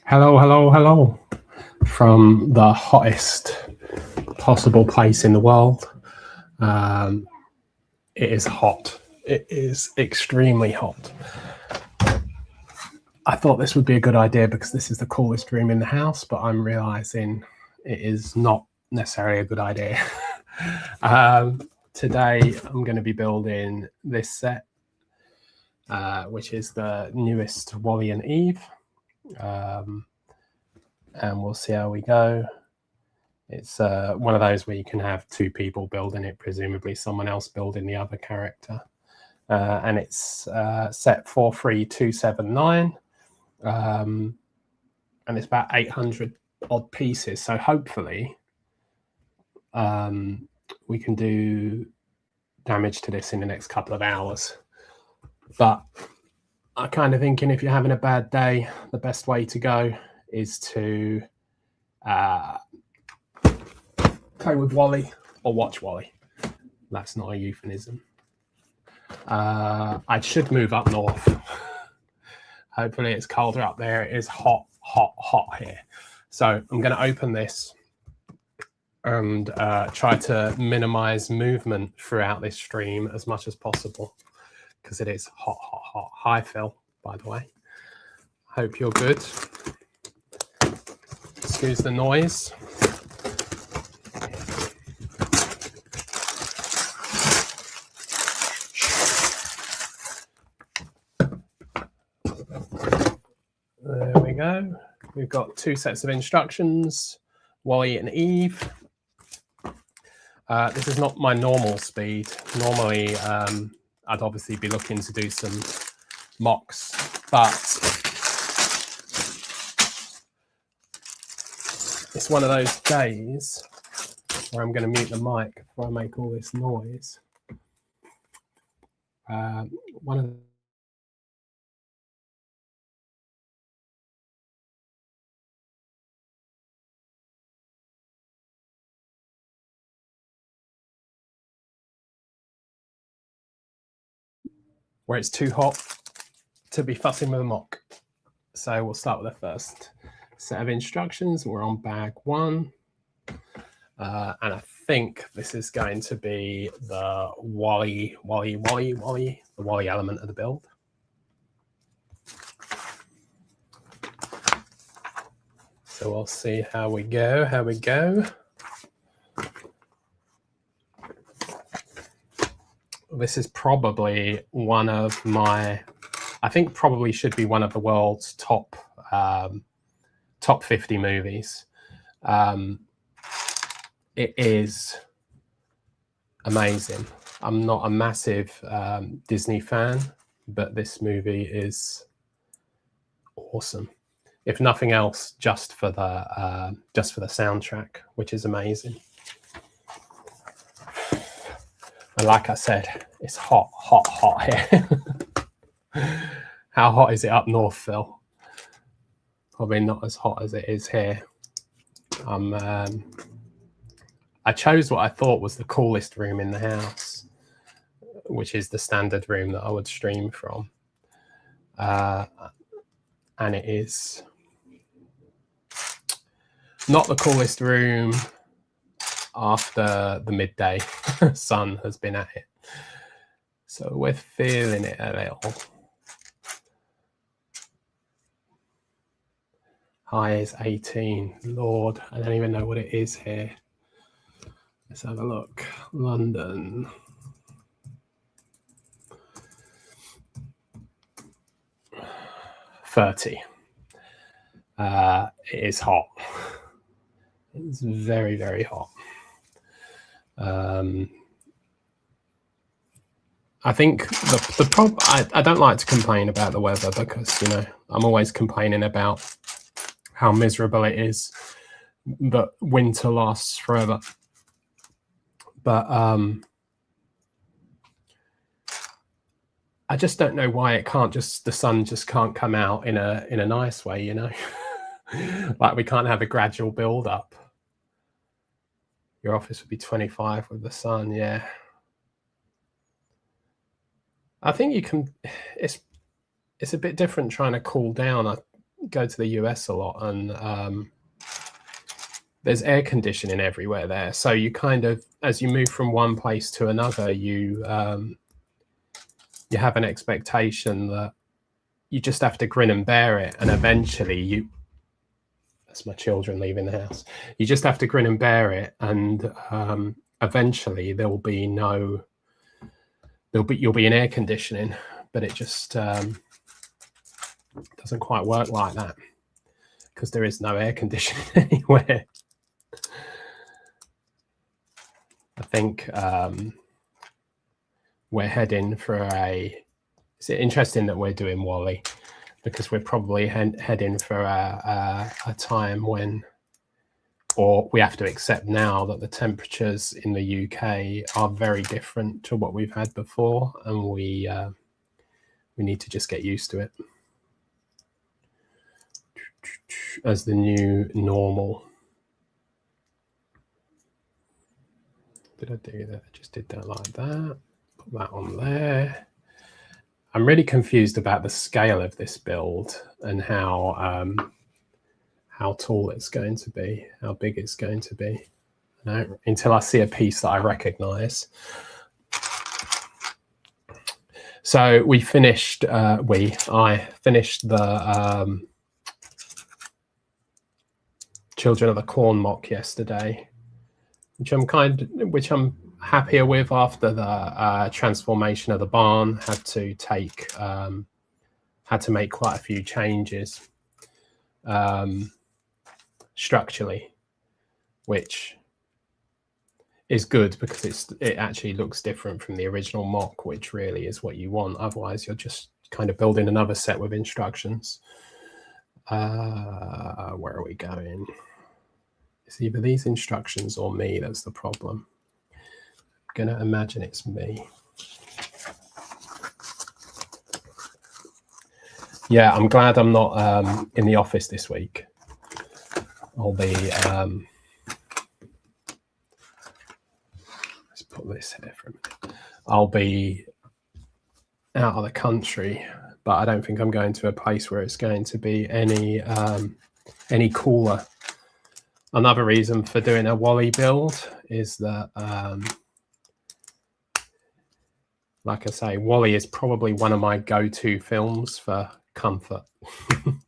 Hello, hello, hello from the hottest possible place in the world. It is hot. It is extremely hot. I thought this would be a good idea because this is the coolest room in the house, but I'm realizing it is not necessarily a good idea. Today, I'm going to be building this set, which is the newest Wally and Eve. And we'll see how we go. It's one of those where you can have two people building it, presumably someone else building the other character. And it's set 43279. And it's about 800 odd pieces. So hopefully we can do damage to this in the next couple of hours. But I'm kind of thinking if you're having a bad day, the best way to go is to play with Wally or watch Wally. That's not a euphemism. I should move up north. Hopefully it's colder up there. It is hot, hot, hot here. So I'm going to open this and try to minimize movement throughout this stream as much as possible because it is hot, hot, hot. Hi, Phil, by the way. Hope you're good. Excuse the noise. There we go. We've got two sets of instructions, Wally and Eve. This is not my normal speed. Normally, I'd obviously be looking to do some mocks, but it's one of those days where I'm going to mute the mic before I make all this noise. One of the where it's too hot to be fussing with a mock. So we'll start with the first set of instructions. We're on bag 1. And I think this is going to be the Wally element of the build. So we'll see how we go. This is probably one of my, I think probably should be one of the world's top 50 movies. It is amazing. I'm not a massive Disney fan, but this movie is awesome. If nothing else, just for the soundtrack, which is amazing. And like I said, it's hot, hot, hot here. How hot is it up north, Phil? Probably not as hot as it is here. I chose what I thought was the coolest room in the house, which is the standard room that I would stream from. And it is not the coolest room after the midday sun has been at it. So we're feeling it a little. High is 18. Lord, I don't even know what it is here. Let's have a look. London. $30. It is hot. It's very, very hot. I think the problem, I don't like to complain about the weather because, you know, I'm always complaining about how miserable it is, that winter lasts forever. But I just don't know why it can't the sun just can't come out in a nice way, you know? Like we can't have a gradual build up. Your office would be 25 with the sun, yeah. I think you can, it's a bit different trying to cool down. go to the US a lot, and there's air conditioning everywhere there. So you kind of, as you move from one place to another, you have an expectation that you just have to grin and bear it, and eventually that's my children leaving the house. You just have to grin and bear it, and eventually you'll be in air conditioning, but it just doesn't quite work like that because there is no air conditioning anywhere. I think we're heading for it's interesting that we're doing Wally, because we're probably heading for a time when, or we have to accept now, that the temperatures in the UK are very different to what we've had before, and we need to just get used to it as the new normal. Did I do that? I just did that like that. Put that on there. I'm really confused about the scale of this build and how tall it's going to be, how big it's going to be. No, until I see a piece that I recognize. So I finished the Children of the Corn mock yesterday, which I'm happier with after the transformation of the barn. Had to make quite a few changes structurally, which is good because it actually looks different from the original mock, which really is what you want. Otherwise, you're just kind of building another set with instructions. Where are we going? It's either these instructions or me that's the problem. I'm going to imagine it's me. Yeah, I'm glad I'm not in the office this week. I'll be... let's put this here for a minute. I'll be out of the country, but I don't think I'm going to a place where it's going to be any cooler. Another reason for doing a Wally build is that, like I say, Wally is probably one of my go-to films for comfort. And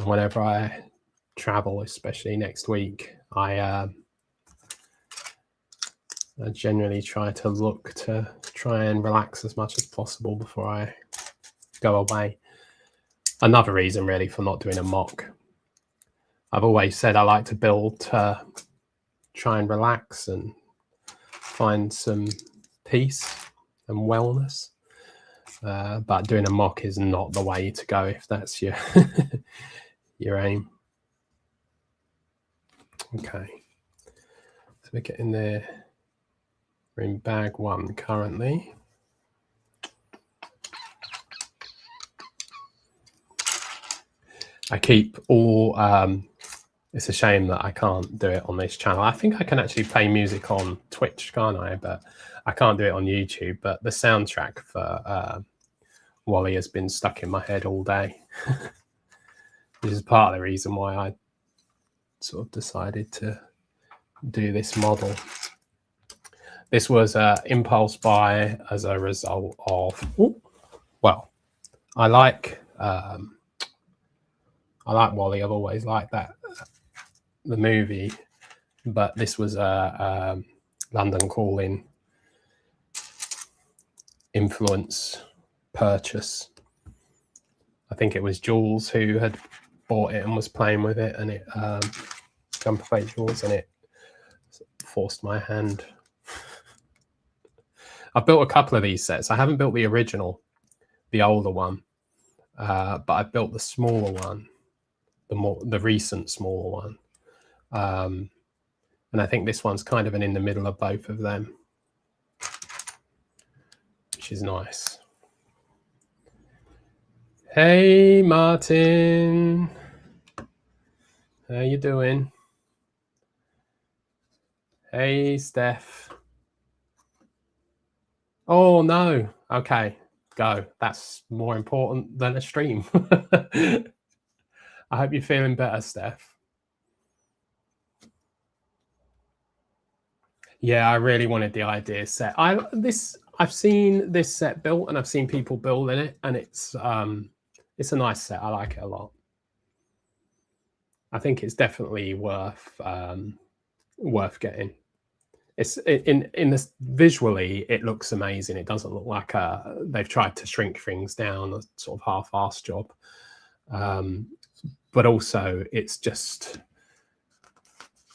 whenever I travel, especially next week, I generally try and relax as much as possible before I go away. Another reason really for not doing a mock. I've always said I like to build to try and relax and find some peace and wellness. But doing a mock is not the way to go if that's your your aim. Okay, so we're getting there. We're in bag 1 currently. I keep all it's a shame that I can't do it on this channel. I think I can actually play music on Twitch, can't I? But I can't do it on YouTube. But the soundtrack for Wally has been stuck in my head all day. This is part of the reason why I sort of decided to do this model. This was an impulse buy as a result of, well, I like Wally. I've always liked the movie, but this was a London Calling influence purchase. I think it was Jules who had bought it and was playing with it, and it Gunplay Jules, and it forced my hand. I've built a couple of these sets. I haven't built the original, the older one, but I've built the smaller one, the recent smaller one. And I think this one's kind of in the middle of both of them, which is nice. Hey, Martin. How you doing? Hey, Steph. Oh, no. Okay. go. That's more important than a stream. I hope you're feeling better, Steph. Yeah, I really wanted the idea set. I've seen this set built, and I've seen people building it, and it's a nice set. I like it a lot. I think it's definitely worth getting. It's in this visually, it looks amazing. It doesn't look like they've tried to shrink things down, a sort of half-assed job. But also, it's just,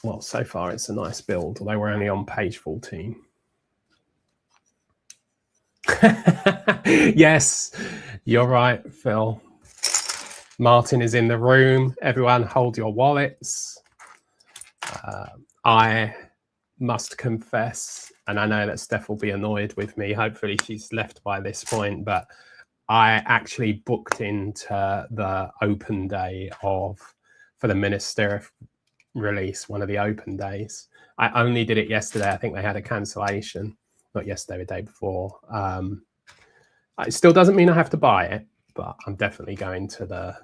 well, so far it's a nice build, although we're only on page 14. Yes, you're right, Phil. Martin is in the room. Everyone hold your wallets. I must confess, and I know that Steph will be annoyed with me. Hopefully she's left by this point, but I actually booked into the open day for the Minister release, one of the open days. I only did it yesterday. I think they had a cancellation. Not yesterday, the day before. It still doesn't mean I have to buy it, but I'm definitely going to the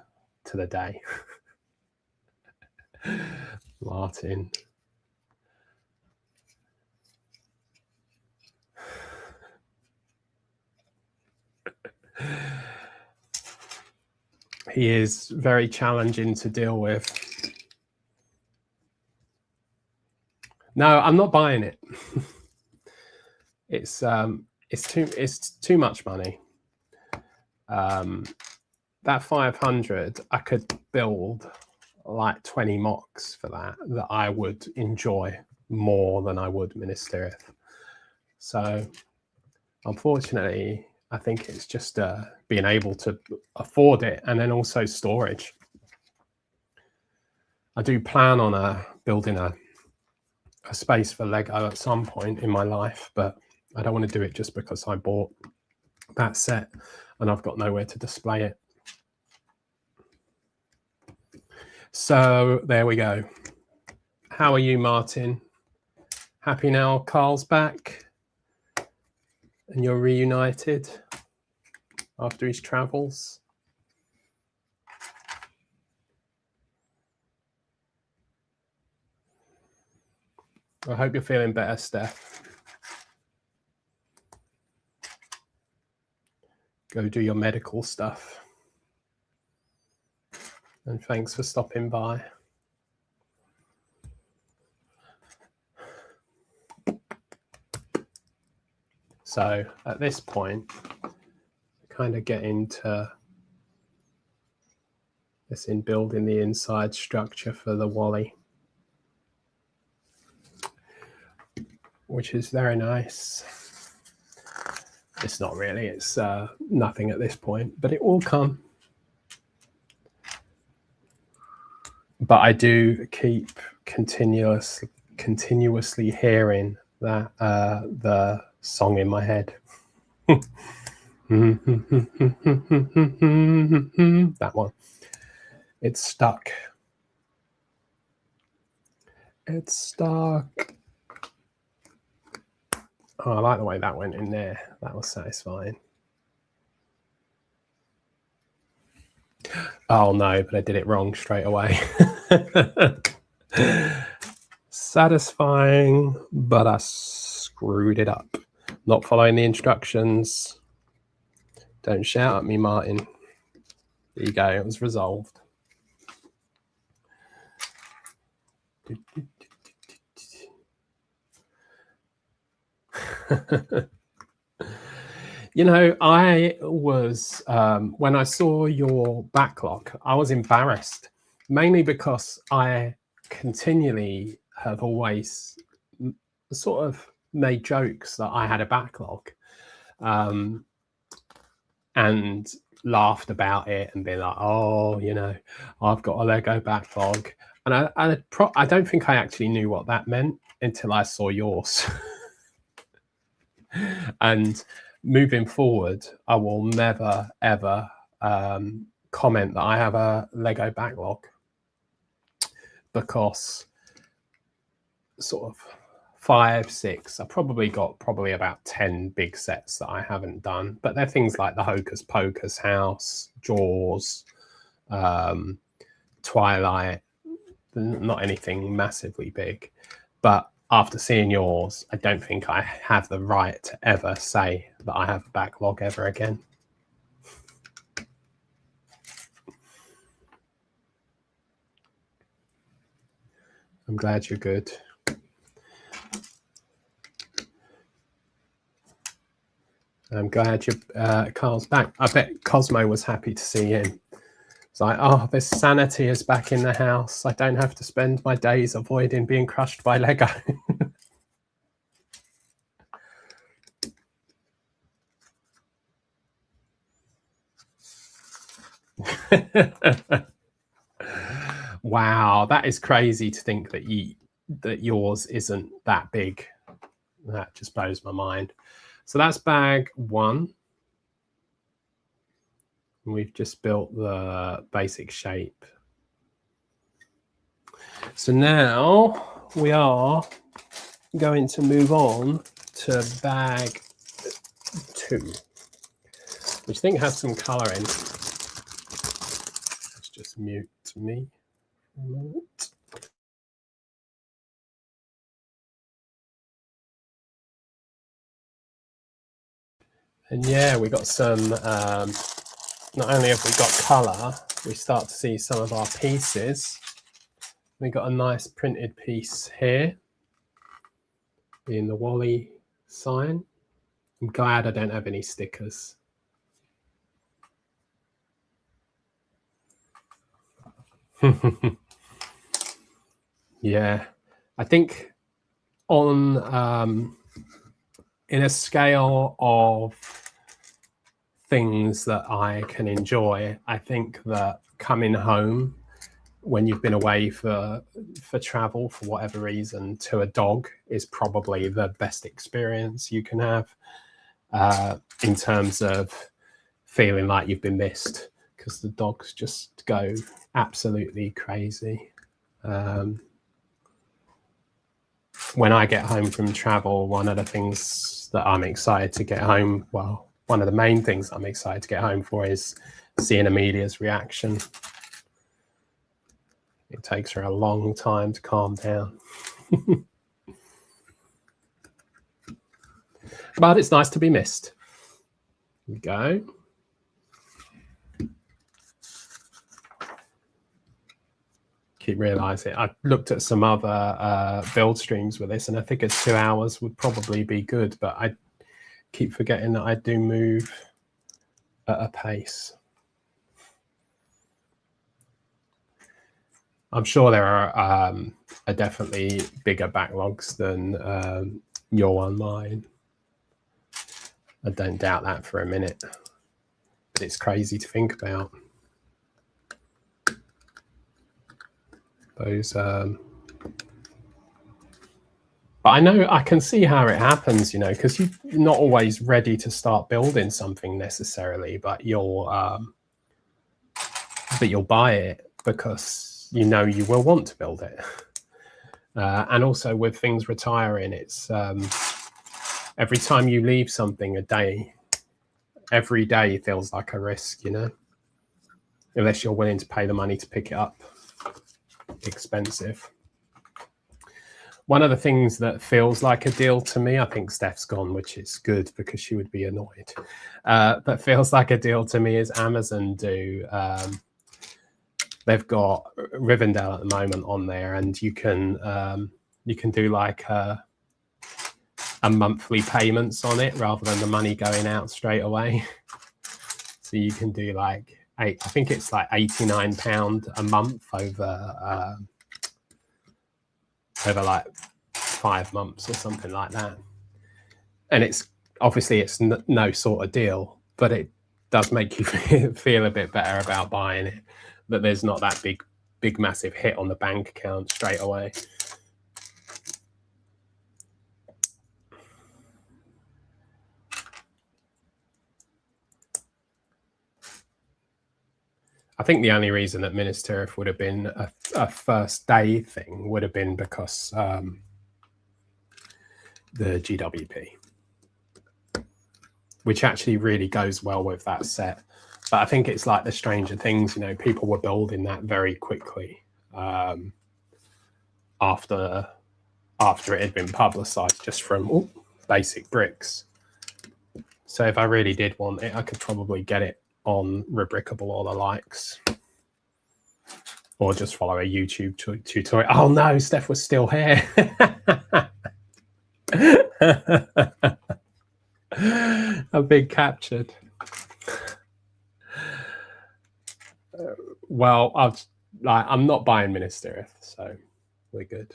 day. Martin. He is very challenging to deal with. No, I'm not buying it. It's too much money. That 500, I could build like 20 mocks for that I would enjoy more than I would Ministerial. So unfortunately, I think it's just being able to afford it, and then also storage. I do plan on building a space for Lego at some point in my life, but I don't want to do it just because I bought that set and I've got nowhere to display it. So there we go. How are you, Martin? Happy now Carl's back and you're reunited after his travels? I hope you're feeling better, Steph. Go do your medical stuff. And thanks for stopping by. So at this point, kind of get into this in building the inside structure for the Wally, which is very nice. It's not really, it's nothing at this point, but it will come. But I do keep continuously hearing that the song in my head. That one. It's stuck. It's stuck. Oh, I like the way that went in there. That was satisfying. Oh no, but I did it wrong straight away. Satisfying, but I screwed it up. Not following the instructions. Don't shout at me, Martin. There you go, it was resolved. You know, I was, when I saw your backlog, I was embarrassed, mainly because I continually have always sort of made jokes that I had a backlog and laughed about it and been like, oh, you know, I've got a Lego backlog. And I don't think I actually knew what that meant until I saw yours. And moving forward, I will never, ever comment that I have a Lego backlog, because sort of 5, 6. I've probably got about 10 big sets that I haven't done, but they're things like the Hocus Pocus house, Jaws, Twilight, not anything massively big. But after seeing yours, I don't think I have the right to ever say that I have a backlog ever again. I'm glad you're good. I'm glad Carl's back. I bet Cosmo was happy to see him. It's like, oh, this sanity is back in the house. I don't have to spend my days avoiding being crushed by Lego. Wow, that is crazy to think that yours isn't that big. That just blows my mind. So that's bag 1. We've just built the basic shape. So now we are going to move on to bag 2, which I think has some color in. Let's just mute me for a moment. And yeah, we got some, not only have we got color, we start to see some of our pieces. We got a nice printed piece here in the Wally sign. I'm glad I don't have any stickers. Yeah, I think on in a scale of things that I can enjoy, I think that coming home when you've been away for travel for whatever reason to a dog is probably the best experience you can have in terms of feeling like you've been missed, because the dogs just go absolutely crazy. When I get home from travel, one of the things that I'm excited to get home, well, one of the main things I'm excited to get home for is seeing Amelia's reaction. It takes her a long time to calm down. But it's nice to be missed. Here we go. Keep realizing I've looked at some other build streams with this, and I think 2 hours would probably be good, but I keep forgetting that I do move at a pace. I'm sure there are definitely bigger backlogs than your one, mine. I don't doubt that for a minute, but it's crazy to think about. Those, but I know I can see how it happens, you know, because you're not always ready to start building something necessarily, but you'll buy it because you know you will want to build it. And also with things retiring, it's every time you leave something a day, every day feels like a risk, you know, unless you're willing to pay the money to pick it up. Expensive. One of the things that feels like a deal to me, I think Steph's gone, which is good because she would be annoyed, but feels like a deal to me is Amazon do. They've got Rivendell at the moment on there, and you can do like a monthly payments on it rather than the money going out straight away. So you can do like I think it's like £89 a month over like 5 months or something like that. And it's obviously it's no sort of deal, but it does make you feel a bit better about buying it, that there's not that big massive hit on the bank account straight away. I think the only reason that Minas Tirith would have been a first day thing would have been because the GWP, which actually really goes well with that set. But I think it's like the Stranger Things, you know, people were building that very quickly after it had been publicized, just from basic bricks. So if I really did want it, I could probably get it on Rebrickable or the likes, or just follow a YouTube tutorial. Oh no, Steph was still here. I've been captured. Well, I'm not buying Minister, so we're good.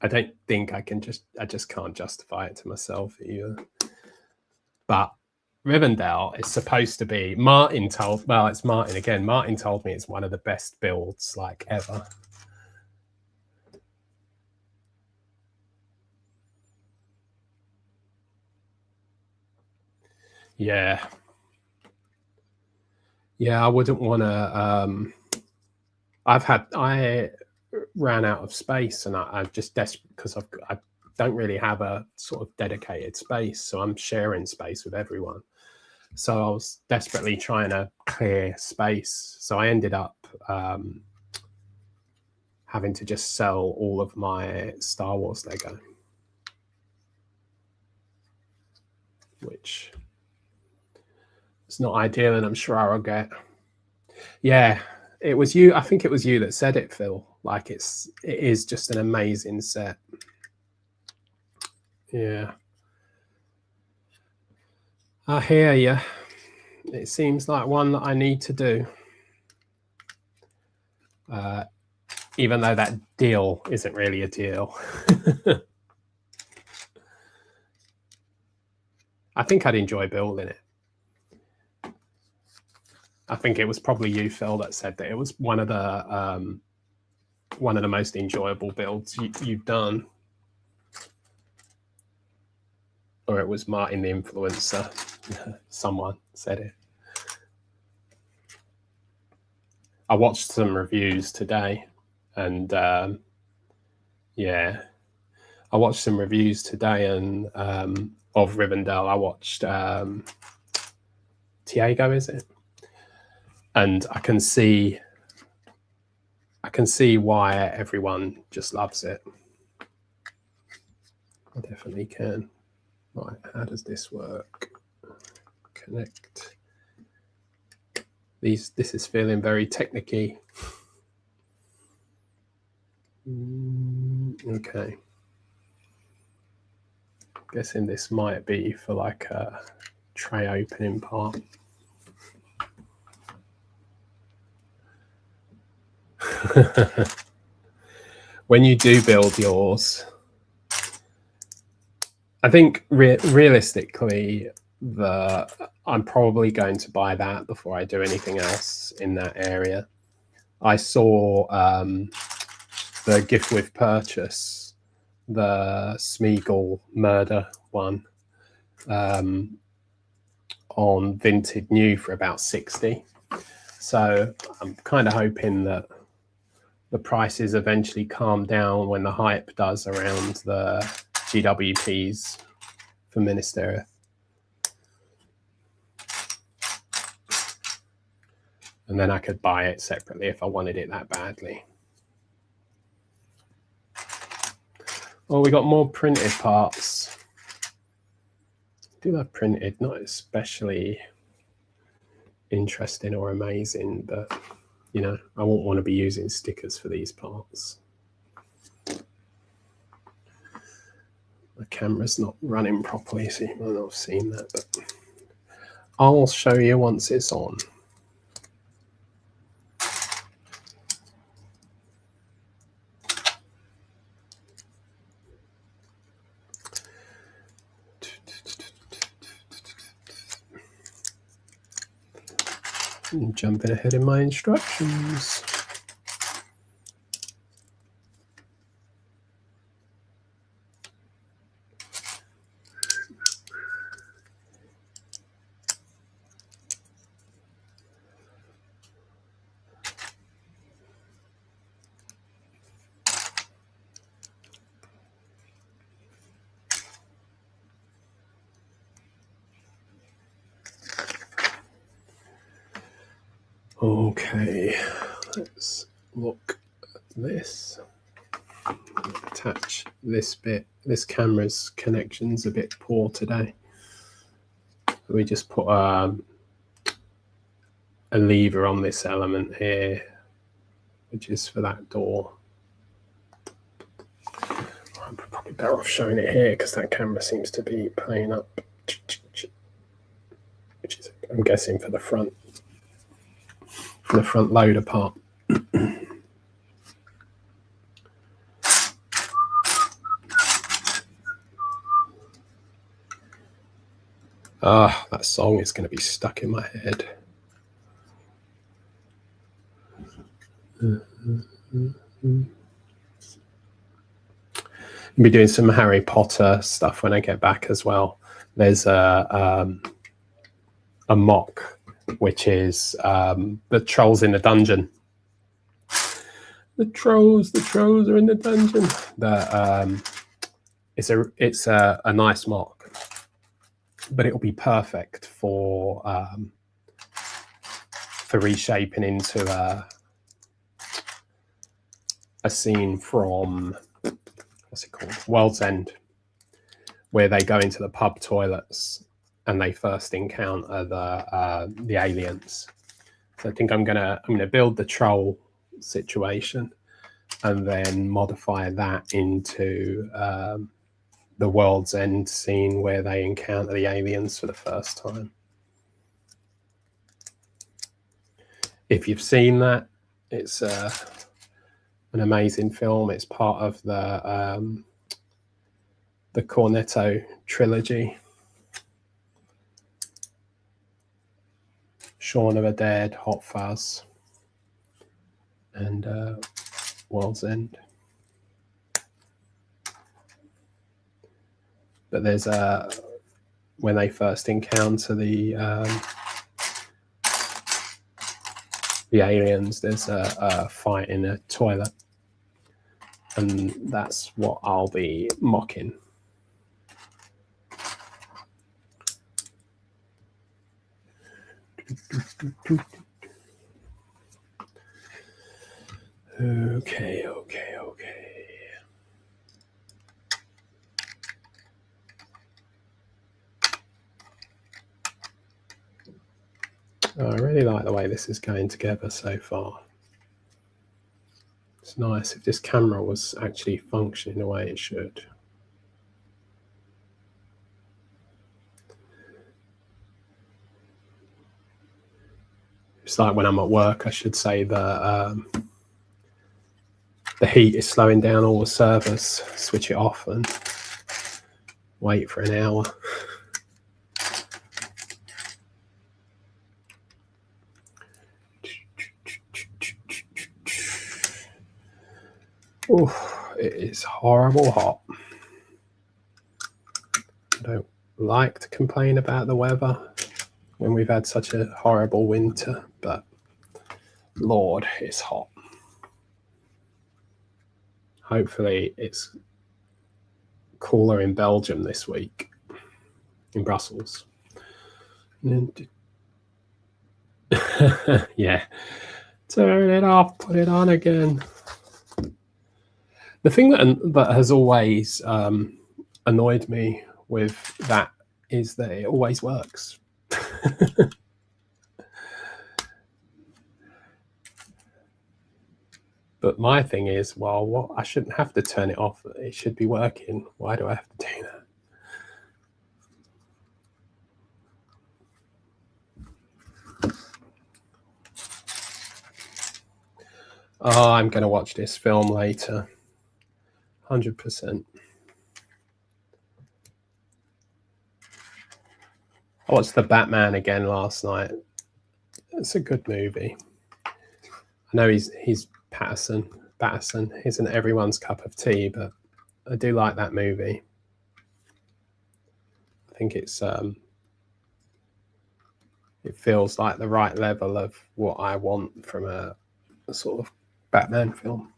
I don't think I just can't justify it to myself either. But Rivendell is supposed to be, it's Martin again. Martin told me it's one of the best builds like ever. Yeah. Yeah, I wouldn't want to. I ran out of space, and I'm just desperate because I don't really have a sort of dedicated space, so I'm sharing space with everyone. So I was desperately trying to clear space. So I ended up having to just sell all of my Star Wars Lego, which is not ideal, and I'm sure I'll get. Yeah, it was you. I think it was you that said it, Phil. Like it is just an amazing set. Yeah. I hear you. It seems like one that I need to do. Even though that deal isn't really a deal. I think I'd enjoy building it. I think it was probably you, Phil, that said that it was one of the most enjoyable builds you've done. Or it was Martin the influencer. Someone said it. I watched some reviews today, and yeah, I watched some reviews today, and of Rivendell. I watched Tiago, is it? And I can see why everyone just loves it. I definitely can. Right, how does this work? Connect. This is feeling very technicky. Okay. Guessing this might be for like a tray opening part. When you do build yours, I think realistically, I'm probably going to buy that before I do anything else in that area. I saw the gift with purchase, the Smeagol murder one, on Vinted New for about 60. So I'm kind of hoping that the prices eventually calm down when the hype does around the GWPs for Minister. And then I could buy it separately if I wanted it that badly. Oh, we got more printed parts. I do love printed, not especially interesting or amazing, but you know, I won't want to be using stickers for these parts. The camera's not running properly, so you might not have seen that, but I'll show you once it's on. I'm jumping ahead in my instructions. Okay, let's look at this. Attach this bit. This camera's connection's a bit poor today. We just put a lever on this element here, which is for that door. I'm probably better off showing it here because that camera seems to be playing up, which is, I'm guessing, for the front loader part. That song is going to be stuck in my head. I'll be doing some Harry Potter stuff when I get back as well. There's a mock, which is the trolls in the dungeon. The trolls are in the dungeon. It's a nice mock, but it'll be perfect for reshaping into a scene from, what's it called, World's End, where they go into the pub toilets and they first encounter the aliens. So I think I'm gonna build the troll situation and then modify that into the World's End scene where they encounter the aliens for the first time. If you've seen that, it's an amazing film. It's part of the Cornetto trilogy. Shaun of the Dead, Hot Fuzz, and World's End. But there's when they first encounter the aliens, there's a fight in a toilet, and that's what I'll be mocking. Okay. I really like the way this is going together so far. It's nice if this camera was actually functioning the way it should. It's like when I'm at work, I should say the heat is slowing down all the servers, switch it off and wait for an hour. Oh, it is horrible hot. I don't like to complain about the weather when we've had such a horrible winter, but Lord, it's hot. Hopefully it's cooler in Belgium this week, in Brussels. Yeah, turn it off, put it on again. The thing that has always annoyed me with that is that it always works. But my thing is, well, what, I shouldn't have to turn it off. It should be working. Why do I have to do that? Oh, I'm going to watch this film later. 100%. I watched The Batman again last night. It's a good movie. I know he's Patterson isn't everyone's cup of tea, but I do like that movie. I think it's it feels like the right level of what I want from a sort of Batman film.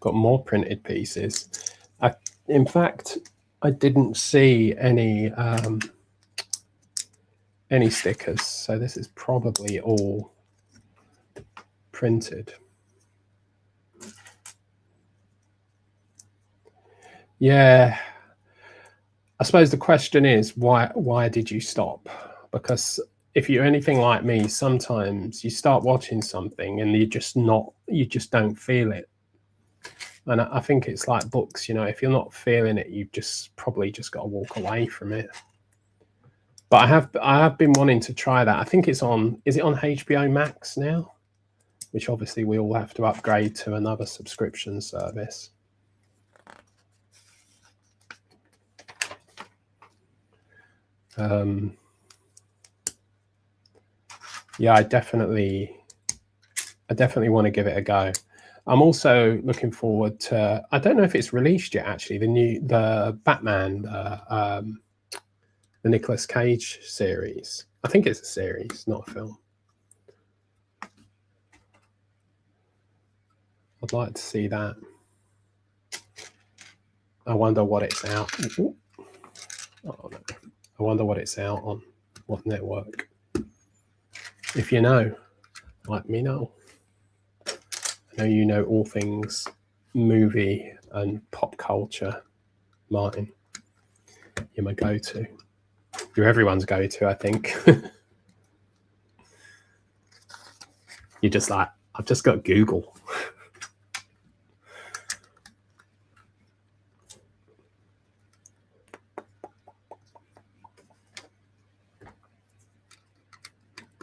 got more printed pieces. In fact, I didn't see any stickers, so this is probably all printed. Yeah, I suppose the question is why did you stop? Because if you're anything like me, sometimes you start watching something and you just don't feel it. And I think it's like books, you know, if you're not feeling it, you've probably just got to walk away from it. But I have been wanting to try that. I think is it on HBO Max now? Which obviously we all have to upgrade to another subscription service. Yeah, I definitely want to give it a go. I'm also looking forward to, I don't know if it's released yet actually, the Batman, the Nicolas Cage series. I think it's a series, not a film. I'd like to see that. I wonder what it's out. Oh, no. I wonder what it's out on, what network. If you know, let me know. I know you know all things movie and pop culture, Martin. You're my go-to. You're everyone's go-to, I think. You're just like, I've just got Google.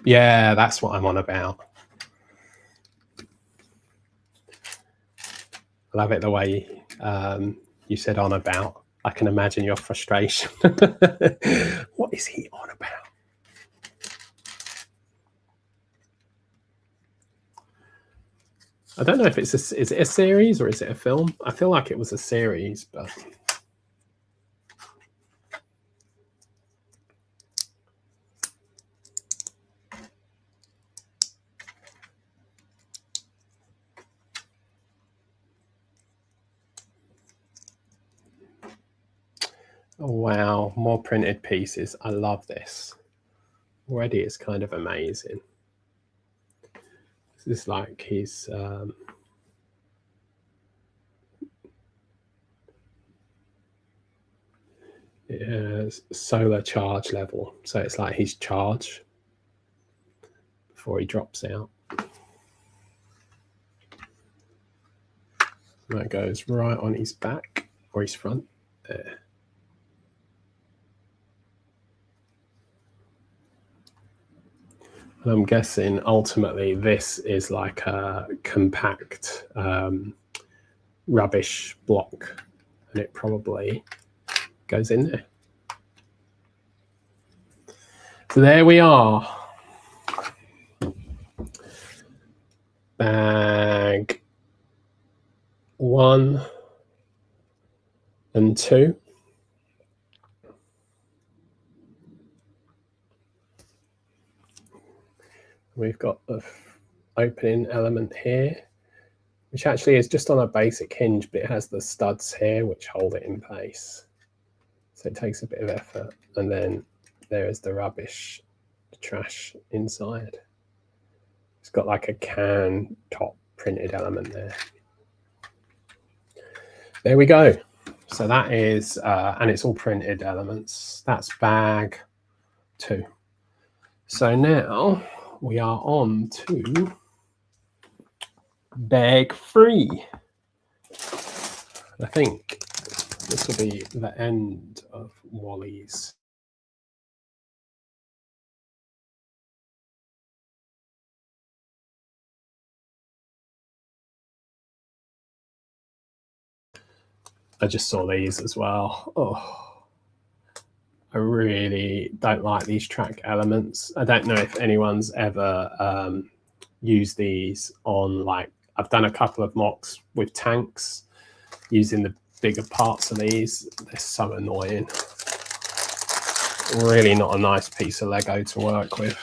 Yeah, that's what I'm on about. I love it the way you said on about. I can imagine your frustration. What is he on about? I don't know if is it a series or is it a film? I feel like it was a series, but oh, wow, more printed pieces. I love this. Already it's kind of amazing. This is like his solar charge level. So it's like his charge before he drops out. That goes right on his back or his front there. And I'm guessing ultimately this is like a compact rubbish block, and it probably goes in there. So there we are. Bag 1 and 2. We've got the opening element here, which actually is just on a basic hinge, but it has the studs here which hold it in place. So it takes a bit of effort. And then there is the rubbish, the trash inside. It's got like a can top printed element there. There we go. So that is, and it's all printed elements. That's bag 2. So now we are on to bag 3. I think this will be the end of Wally's. I just saw these as well. Oh, I really don't like these track elements. I don't know if anyone's ever used these on, like, I've done a couple of mocks with tanks using the bigger parts of these. They're so annoying. Really not a nice piece of Lego to work with.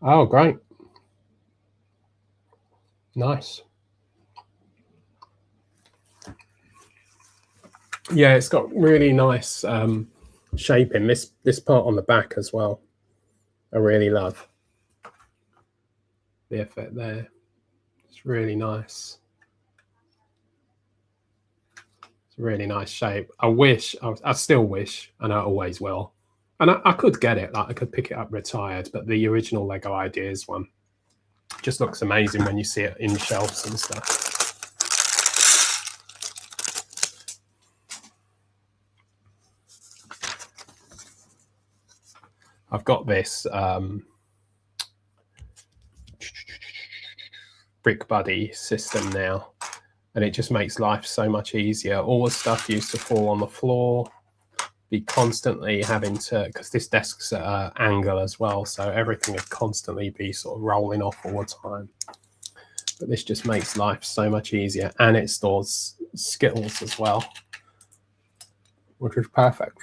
Oh, great. Nice. Yeah, it's got really nice shaping. This part on the back as well, I really love the effect there. It's really nice. It's a really nice shape. I still wish, and I always will, and I could get it, like I could pick it up retired, but the original Lego Ideas one just looks amazing when you see it in shelves and stuff. I've got this Brick Buddy system now, and it just makes life so much easier. All the stuff used to fall on the floor, be constantly having to, because this desk's at an angle as well, so everything would constantly be sort of rolling off all the time. But this just makes life so much easier, and it stores Skittles as well, which is perfect.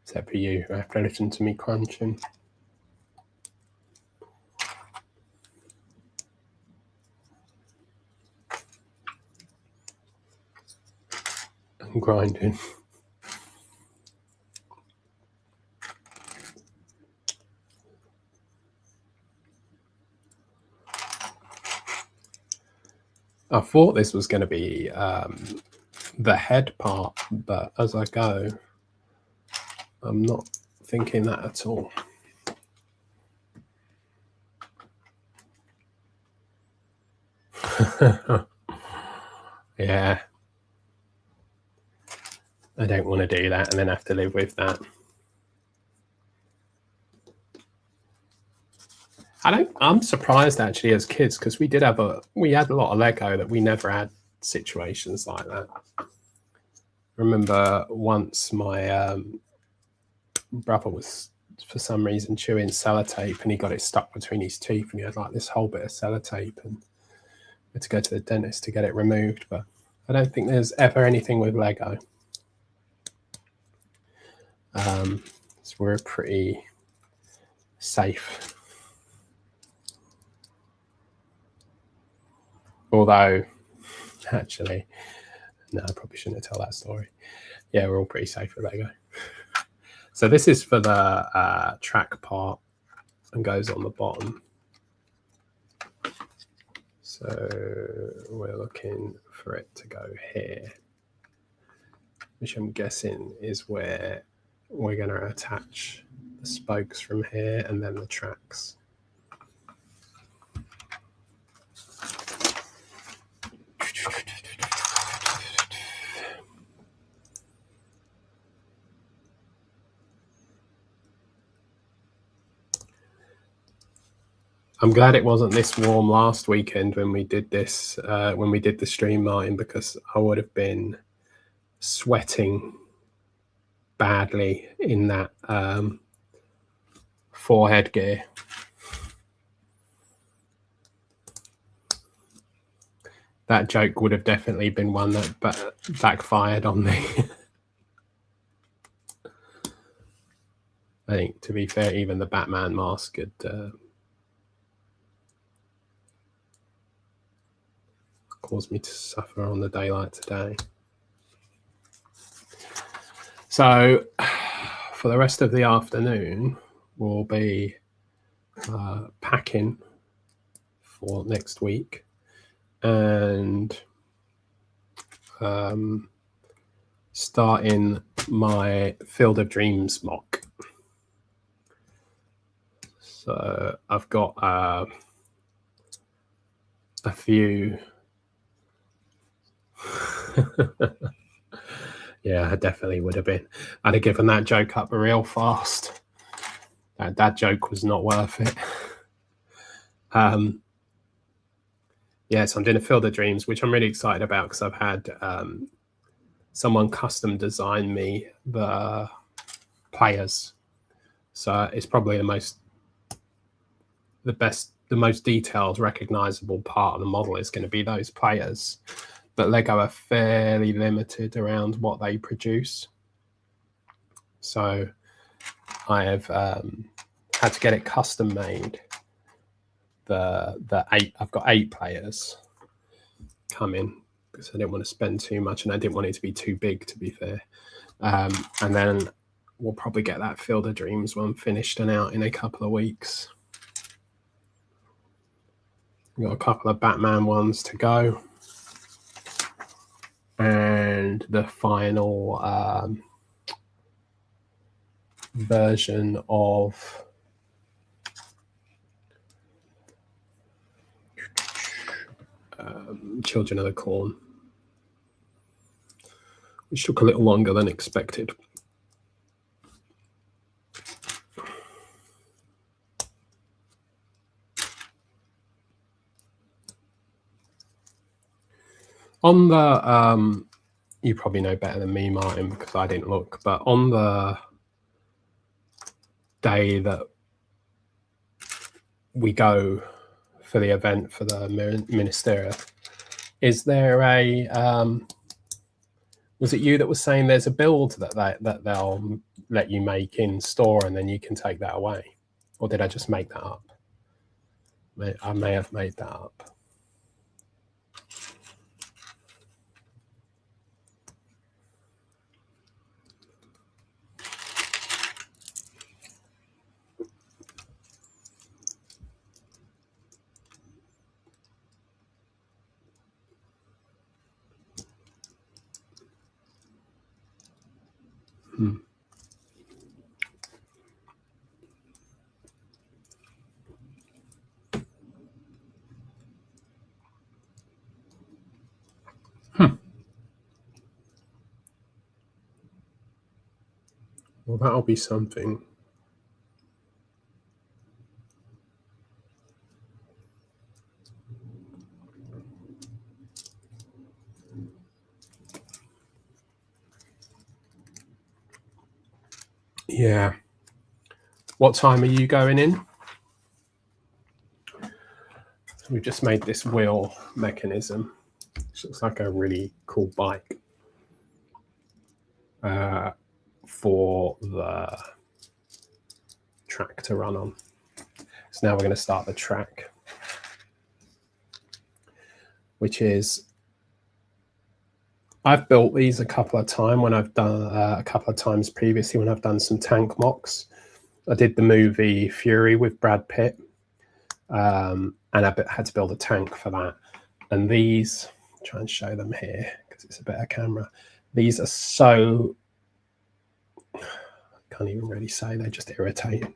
Except for you, who have to listen to me crunching. And grinding. I thought this was going to be the head part, but as I go, I'm not thinking that at all. Yeah. I don't want to do that and then have to live with that. I'm surprised actually as kids, because we had a lot of Lego that we never had situations like that. I remember once my brother was for some reason chewing sellotape and he got it stuck between his teeth, and he had like this whole bit of sellotape and had to go to the dentist to get it removed. But I don't think there's ever anything with Lego. So we're pretty safe. Although, actually, no, I probably shouldn't tell that story. Yeah, we're all pretty safe with Lego. So this is for the track part and goes on the bottom. So we're looking for it to go here, which I'm guessing is where we're going to attach the spokes from here and then the tracks. I'm glad it wasn't this warm last weekend when we did this, when we did the stream, Martin, because I would have been sweating badly in that forehead gear. That joke would have definitely been one that backfired on me. I think, to be fair, even the Batman mask had caused me to suffer on the daylight today. So for the rest of the afternoon, we'll be packing for next week and starting my Field of Dreams mock. So I've got a few. Yeah, I definitely would have been. I'd have given that joke up real fast. That joke was not worth it. Yeah, so I'm doing a Field of Dreams, which I'm really excited about because I've had someone custom design me the players. So it's probably the most detailed, recognizable part of the model is going to be those players. But Lego are fairly limited around what they produce. So I've had to get it custom made. I've got 8 players coming because I didn't want to spend too much, and I didn't want it to be too big, to be fair. And then we'll probably get that Field of Dreams one finished and out in a couple of weeks. We've got a couple of Batman ones to go. And the final version of Children of the Corn, which took a little longer than expected. On the, you probably know better than me, Martin, because I didn't look, but on the day that we go for the event for the Ministerial, is there a, was it you that was saying there's a build that they'll let you make in store and then you can take that away? Or did I just make that up? I may have made that up. Well, that'll be something. Yeah. What time are you going in? So we've just made this wheel mechanism, which looks like a really cool bike for the track to run on. So now we're going to start the track, which is, I've built these a couple of times when I've done a couple of times previously when I've done some tank mocks. I did the movie Fury with Brad Pitt, and I had to build a tank for that. And these, I'll try and show them here because it's a better camera. These are so, I can't even really say, they're just irritating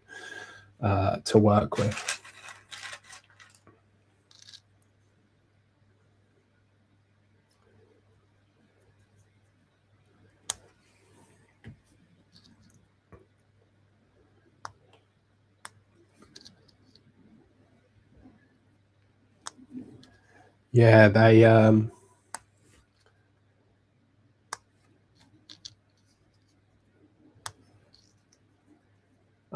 to work with. Yeah, they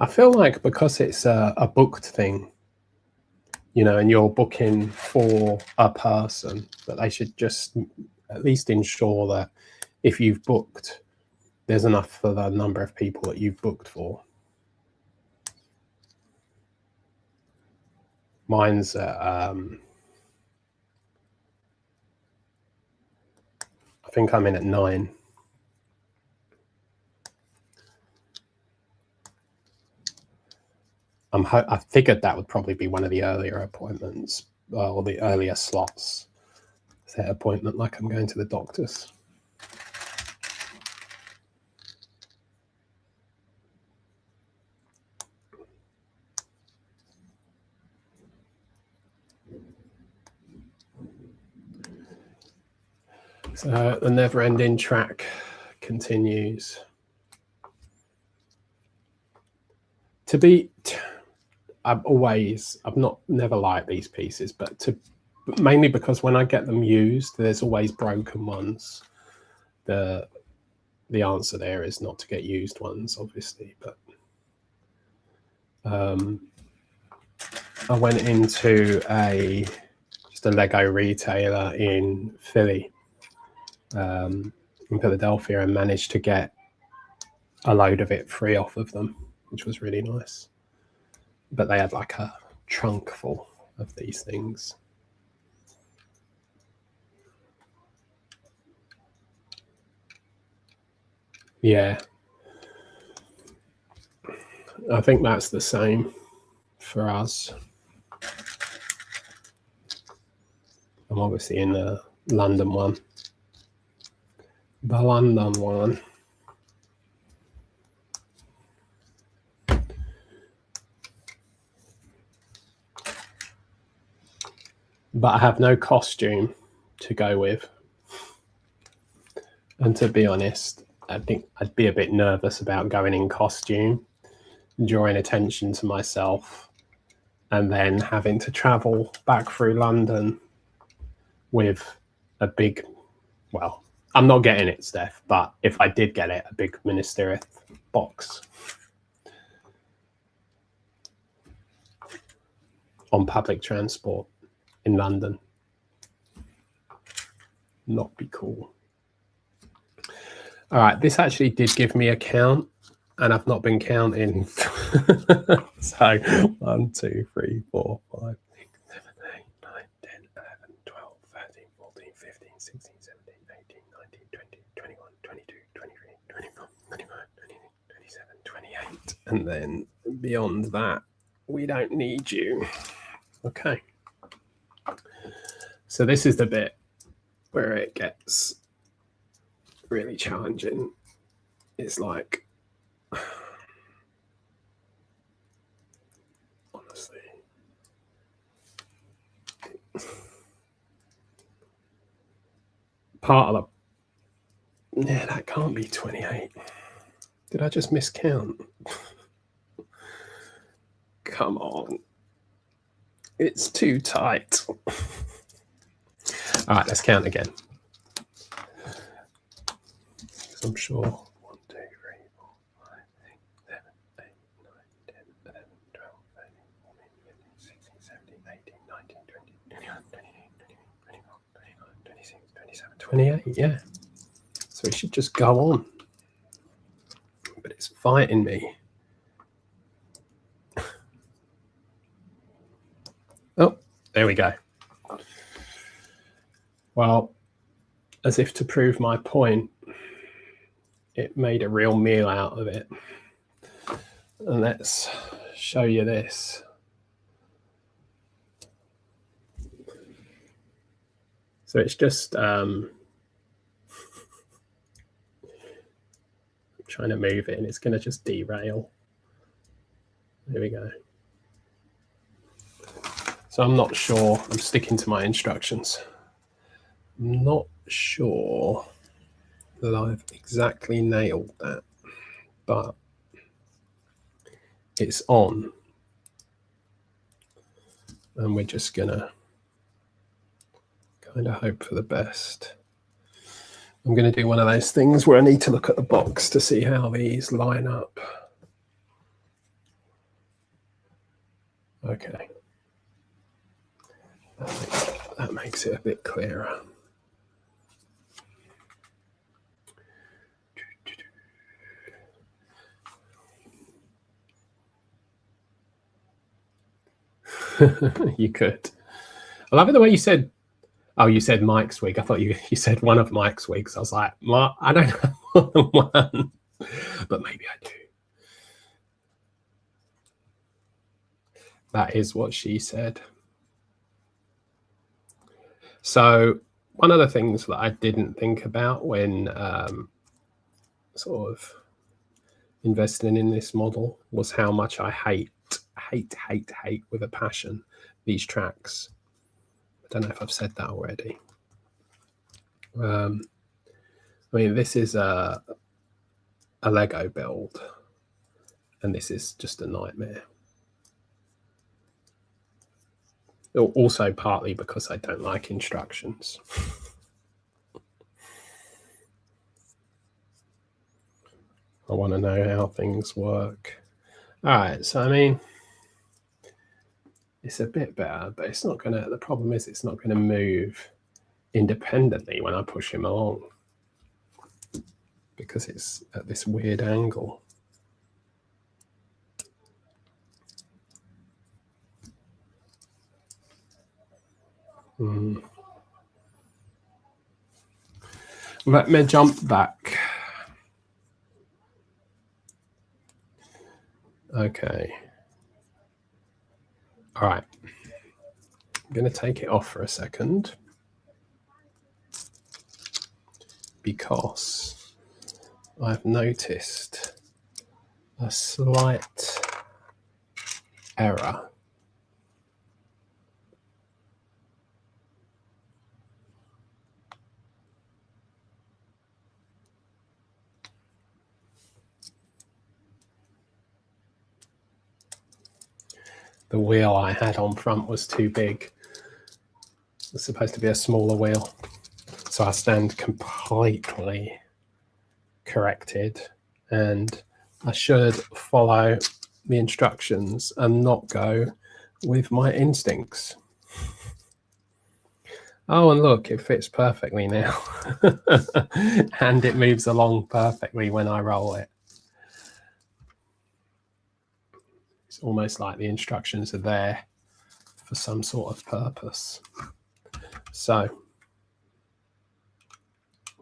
I feel like because it's a booked thing, you know, and you're booking for a person, that they should just at least ensure that if you've booked, there's enough for the number of people that you've booked for. Mine's I think I'm in at 9. I figured that would probably be one of the earlier appointments, or the earlier slots. Set appointment like I'm going to the doctor's. So the never-ending track continues. I've never liked these pieces, but mainly because when I get them used, there's always broken ones. The answer there is not to get used ones, obviously, but I went into just a Lego retailer in Philly, in Philadelphia, and managed to get a load of it free off of them. which was really nice. But they had like a trunk full of these things. Yeah. I think that's the same for us. I'm obviously in the London one. The London one. But I have no costume to go with. And to be honest, I think I'd be a bit nervous about going in costume, drawing attention to myself, and then having to travel back through London with a big, well, I'm not getting it, Steph, but if I did get it, a big Minas Tirith box on public transport in London. Not be cool. All right, this actually did give me a count, and I've not been counting. So 1, 2, 3, 4, 5, 6, 7, 8, 9, 10, 11, 12, 13, 14, 15, 16, 17, 18, 19, 20, 21, 22, 23, 24, 25, 26, 27, 28. And then beyond that, we don't need you. Okay. So this is the bit where it gets really challenging. It's like, honestly, part of the, yeah, that can't be 28. Did I just miscount? Come on. It's too tight. All right, let's count again. I'm sure 1, 2, 3, 4, 5, 6, 7, 8, 9, 10, 11, 12, 13, 14, 15, 16, 17, 18, 19, 20, 21, 22, 23, 24, 25, 26, 27, 28. Yeah. So it should just go on. But it's fighting me. Oh, there we go. Well, as if to prove my point, it made a real meal out of it. And let's show you this. So it's just I'm trying to move it and it's going to just derail. There we go. So I'm not sure. I'm sticking to my instructions. I'm not sure that I've exactly nailed that, but it's on. And we're just gonna kind of hope for the best. I'm gonna do one of those things where I need to look at the box to see how these line up. Okay. That makes it a bit clearer. You could. I love it the way you said, oh, you said Mike's wig. I thought you said one of Mike's wigs. I was like, well, I don't have more than one, but maybe I do. That is what she said. So one of the things that I didn't think about when sort of investing in this model was how much I hate with a passion these tracks. I don't know if I've said that already. I mean, this is a Lego build, and this is just a nightmare. Also partly because I don't like instructions. I want to know how things work. All right, so I mean, it's a bit better, but it's not gonna, the problem is it's not gonna move independently when I push him along because it's at this weird angle. Let me jump back. Okay. All right. I'm going to take it off for a second because I've noticed a slight error. The wheel I had on front was too big. It's supposed to be a smaller wheel. So I stand completely corrected, and I should follow the instructions and not go with my instincts. Oh, and look, it fits perfectly now. And it moves along perfectly when I roll it. It's almost like the instructions are there for some sort of purpose. So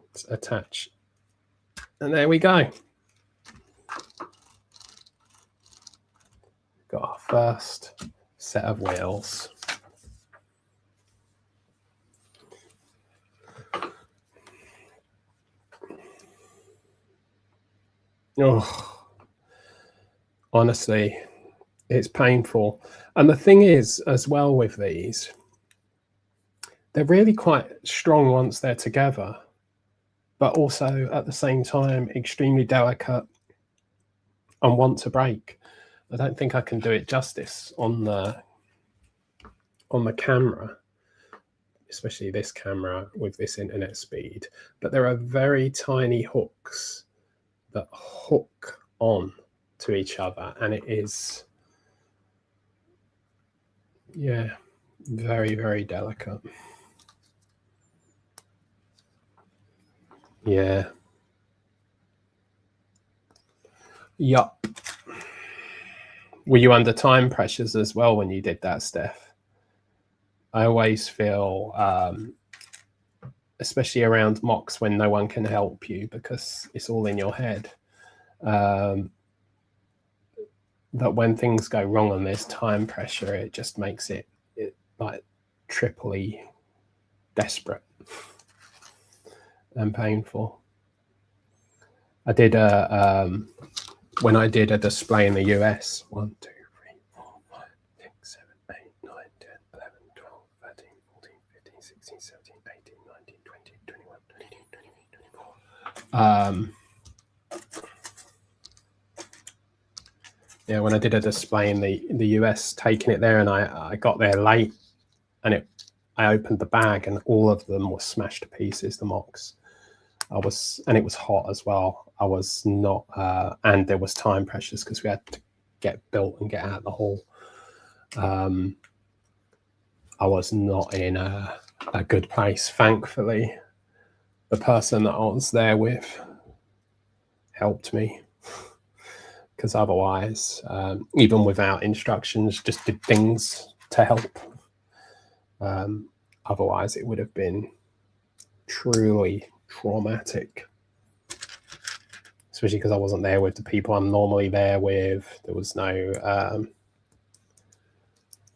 let's attach. And there we go. Got our first set of wheels. Oh, honestly, it's painful. And the thing is, as well with these, they're really quite strong once they're together, but also at the same time, extremely delicate and want to break. I don't think I can do it justice on the camera, especially this camera with this internet speed. But there are very tiny hooks that hook on to each other, and it is, yeah, very, very delicate. Yeah. Yup. Were you under time pressures as well when you did that, Steph? I always feel, especially around mocks when no one can help you because it's all in your head, that when things go wrong and there's time pressure, it just makes it like triply desperate and painful. I did when I did a display in the US, 1, 2, 3, 4, 5, 6, 7, 8, 9, 10, 11, 12, 13, 14, 15, 16, 17, 18, 19, 20, 21, 22, 23, 24. Yeah, when I did a display in the US, taking it there, and I got there late, and I opened the bag, and all of them were smashed to pieces, the mocks. And it was hot as well. I was not, and there was time pressures because we had to get built and get out of the hall. I was not in a good place. Thankfully, the person that I was there with helped me, because otherwise, even without instructions, just did things to help. Otherwise, it would have been truly traumatic, especially because I wasn't there with the people I'm normally there with. There was no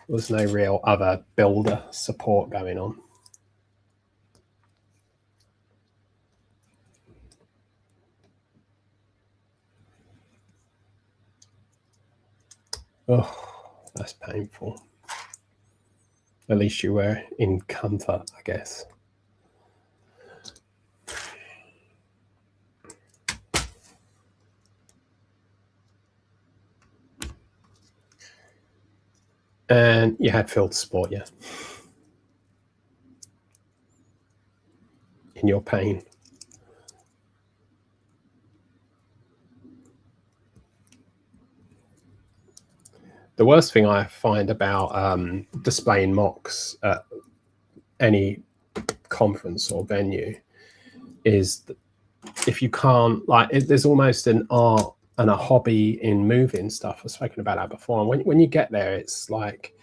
real other builder support going on. Oh, that's painful. At least you were in comfort, I guess. And you had field support, yeah, in your pain. The worst thing I find about displaying mocks at any conference or venue is if you can't, like, there's almost an art and a hobby in moving stuff. I've spoken about that before. And when you get there, it's like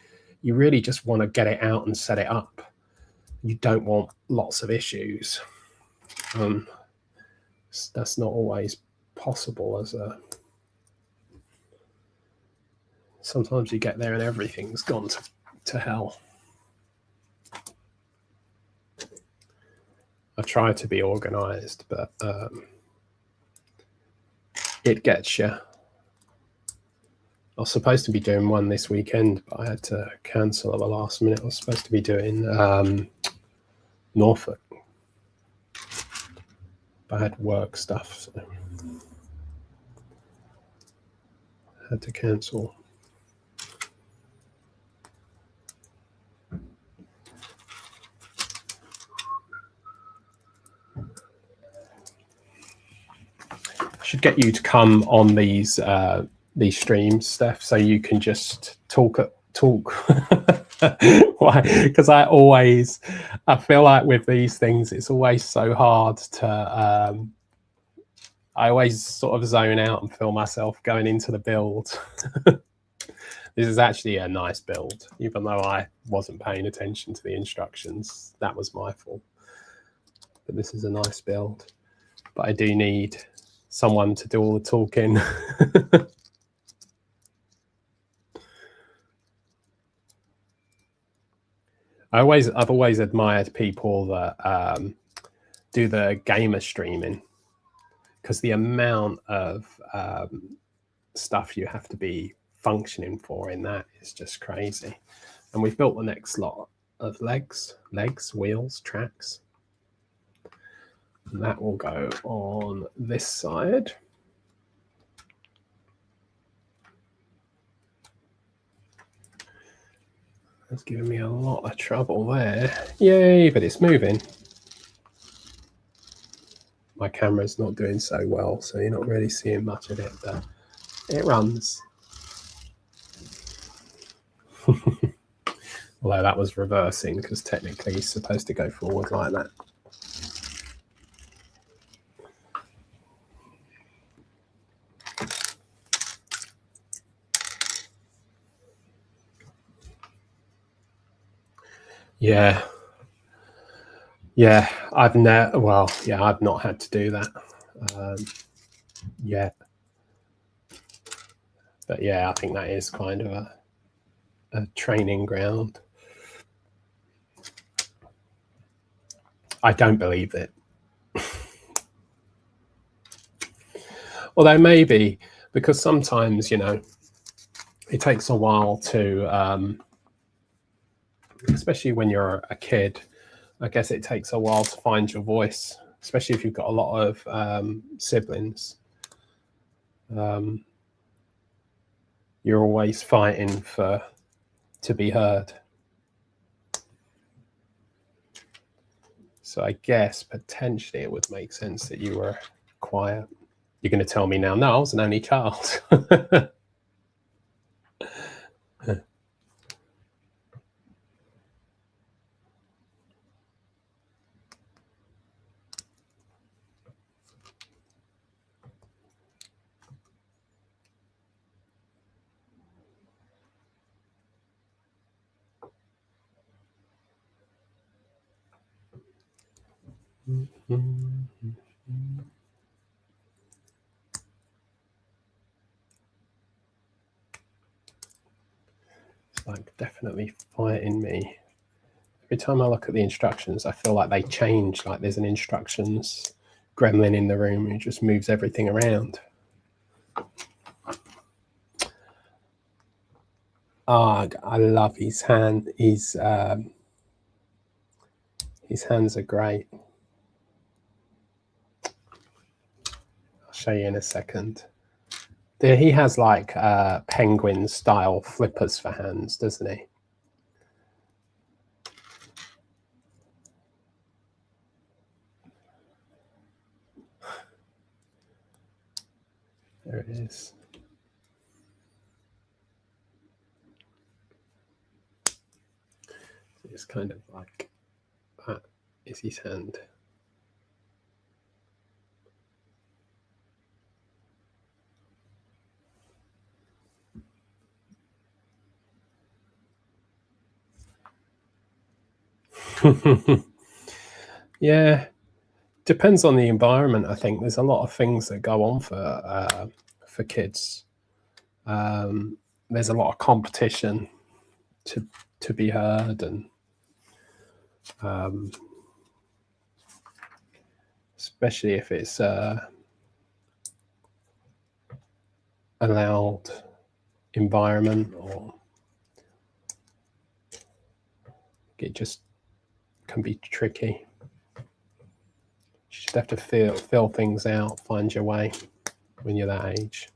you really just want to get it out and set it up. You don't want lots of issues. That's not always possible as a... Sometimes you get there and everything's gone to hell. I try to be organized, but it gets you. I was supposed to be doing one this weekend, but I had to cancel at the last minute. I was supposed to be doing Norfolk, but I had work stuff, so I had to cancel. I should get you to come on these streams, Steph, so you can just talk. Why? Because I feel like with these things, it's always so hard to. I always sort of zone out and feel myself going into the build. This is actually a nice build, even though I wasn't paying attention to the instructions. That was my fault. But this is a nice build. But I do need someone to do all the talking. I've always admired people that do the gamer streaming, because the amount of stuff you have to be functioning for in that is just crazy. And we've built the next lot of legs, wheels, tracks. And that will go on this side. That's giving me a lot of trouble there. Yay, but it's moving. My camera's not doing so well, so you're not really seeing much of it, but it runs. Although that was reversing, because technically it's supposed to go forward like that. Yeah. Yeah, I've not had to do that yet. But yeah, I think that is kind of a training ground. I don't believe it. Although maybe, because sometimes, you know, it takes a while to, especially when you're a kid, I guess it takes a while to find your voice, especially if you've got a lot of siblings. You're always fighting to be heard. So I guess potentially it would make sense that you were quiet. You're going to tell me now, no, I was an only child. It's like definitely fighting me. Every time I look at the instructions, I feel like they change. Like there's an instructions gremlin in the room who just moves everything around. I love his hand. His hands are great. I'll show you in a second. There, he has like penguin style flippers for hands, doesn't he? There it is. It's kind of like that is his hand. Yeah, depends on the environment. I think there's a lot of things that go on for kids. There's a lot of competition to be heard, and especially if it's a loud environment, or it just can be tricky. You just have to feel things out, find your way when you're that age.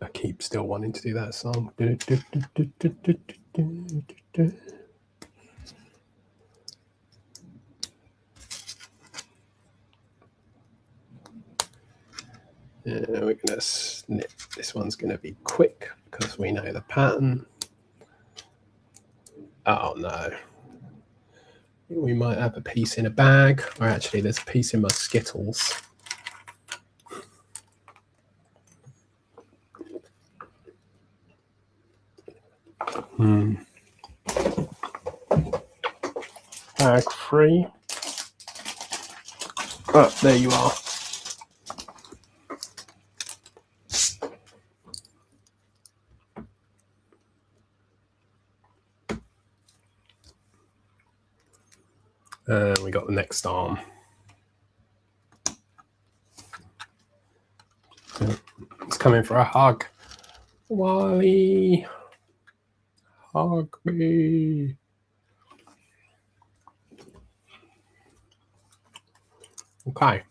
I keep still wanting to do that song. We're going to snip. This one's going to be quick because we know the pattern. Oh no. We might have a piece in a bag, or actually there's a piece in my Skittles. Bag 3. Oh, there you are. We got the next arm. It's coming for a hug. Wally, hug me. Okay.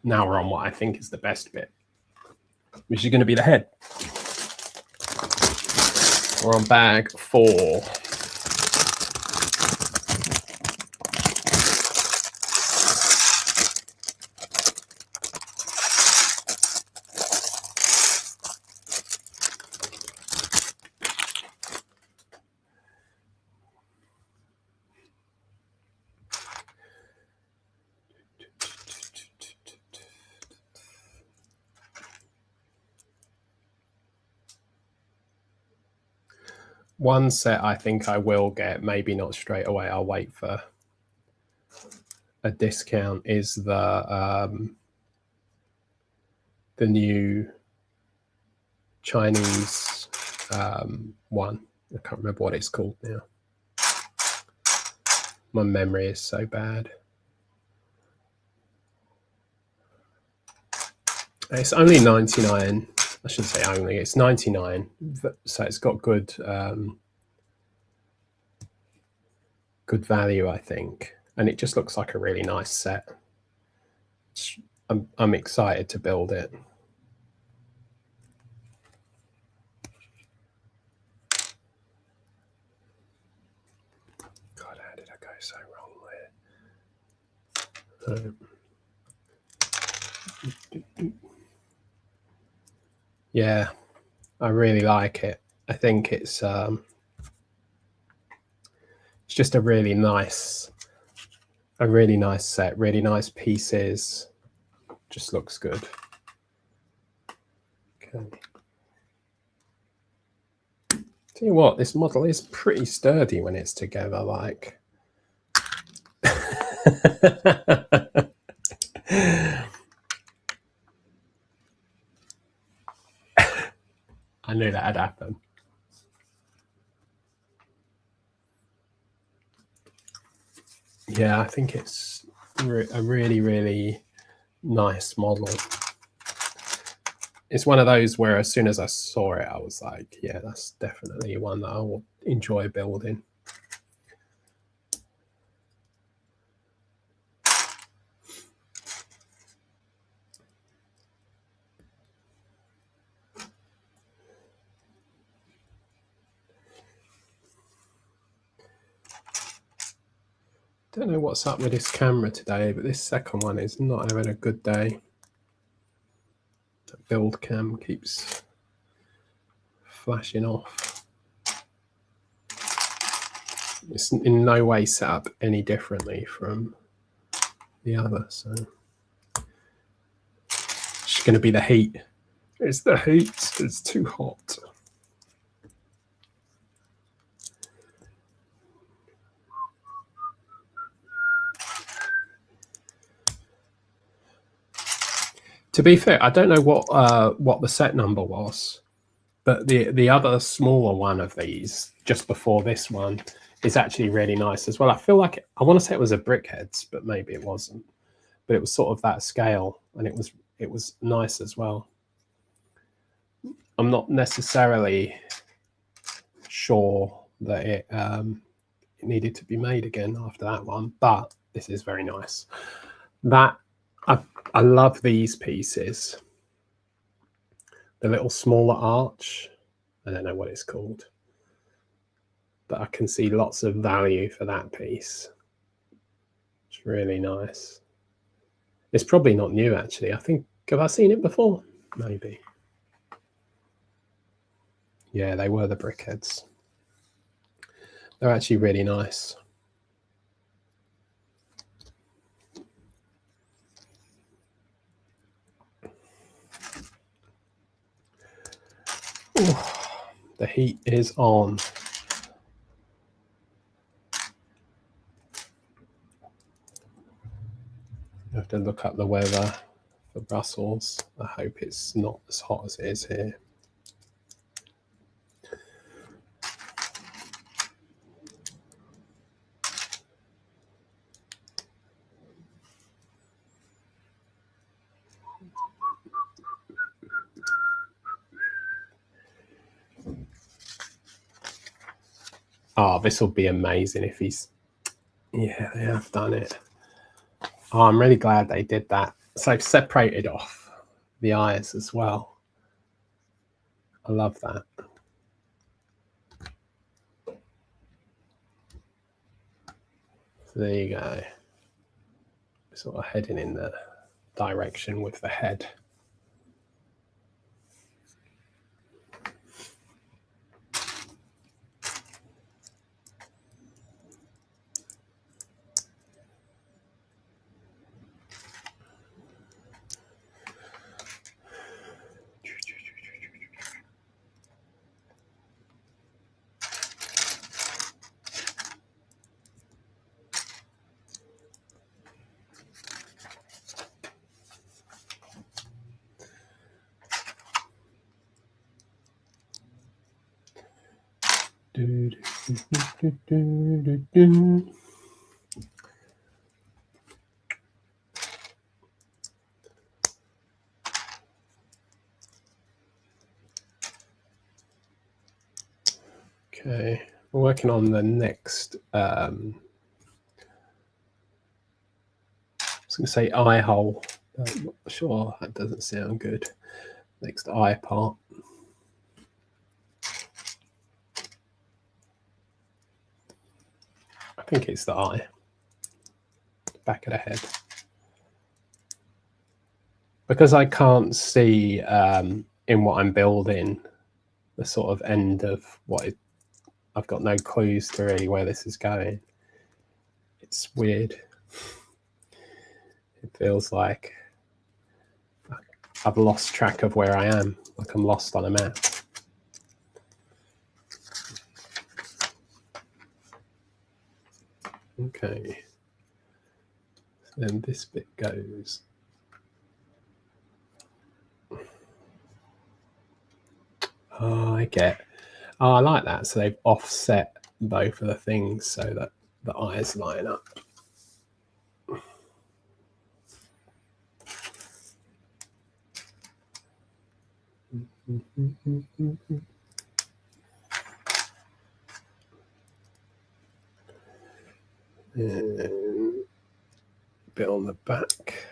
Now we're on what I think is the best bit, which is going to be the head. We're on bag 4. One set I think I will get, maybe not straight away, I'll wait for a discount, is the new Chinese one. I can't remember what it's called now. My memory is so bad. It's only 99. I shouldn't say only, it's 99. So it's got good good value, I think. And it just looks like a really nice set. I'm excited to build it. God, how did I go so wrong there? Yeah, I really like it. I think it's just a really nice set, really nice pieces. Just looks good. Okay. Tell you what, this model is pretty sturdy when it's together, like. I knew that had happened. Yeah, I think it's a really, really nice model. It's one of those where as soon as I saw it, I was like, yeah, that's definitely one that I will enjoy building. Don't know what's up with this camera today, but this second one is not having a good day. That build cam keeps flashing off. It's in no way set up any differently from the other, so it's going to be the heat. It's the heat. It's too hot. To be fair, I don't know what the set number was, but the other smaller one of these, just before this one, is actually really nice as well. I feel like I want to say it was a Brickheads, but maybe it wasn't. But it was sort of that scale, and it was nice as well. I'm not necessarily sure that it needed to be made again after that one, but this is very nice. That I love these pieces. The little smaller arch, I don't know what it's called, but I can see lots of value for that piece. It's really nice. It's probably not new, actually. I think, have I seen it before? Maybe. Yeah, they were the Brickheads. They're actually really nice. Ooh, the heat is on. I have to look up the weather for Brussels. I hope it's not as hot as it is here. Oh, this will be amazing if he's... Yeah, they have done it. Oh, I'm really glad they did that. So they've separated off the eyes as well. I love that. So there you go. Sort of heading in the direction with the head. Okay, we're working on the next, I was going to say eye hole, but I'm not sure, that doesn't sound good. Next eye part. I think it's the eye, back of the head. Because I can't see in what I'm building the sort of end of what I've got no clues to really where this is going. It's weird. It feels like I've lost track of where I am, like I'm lost on a map. Okay. So then this bit goes. Oh, I get. Oh, I like that. So they've offset both of the things so that the eyes line up. And a bit on the back.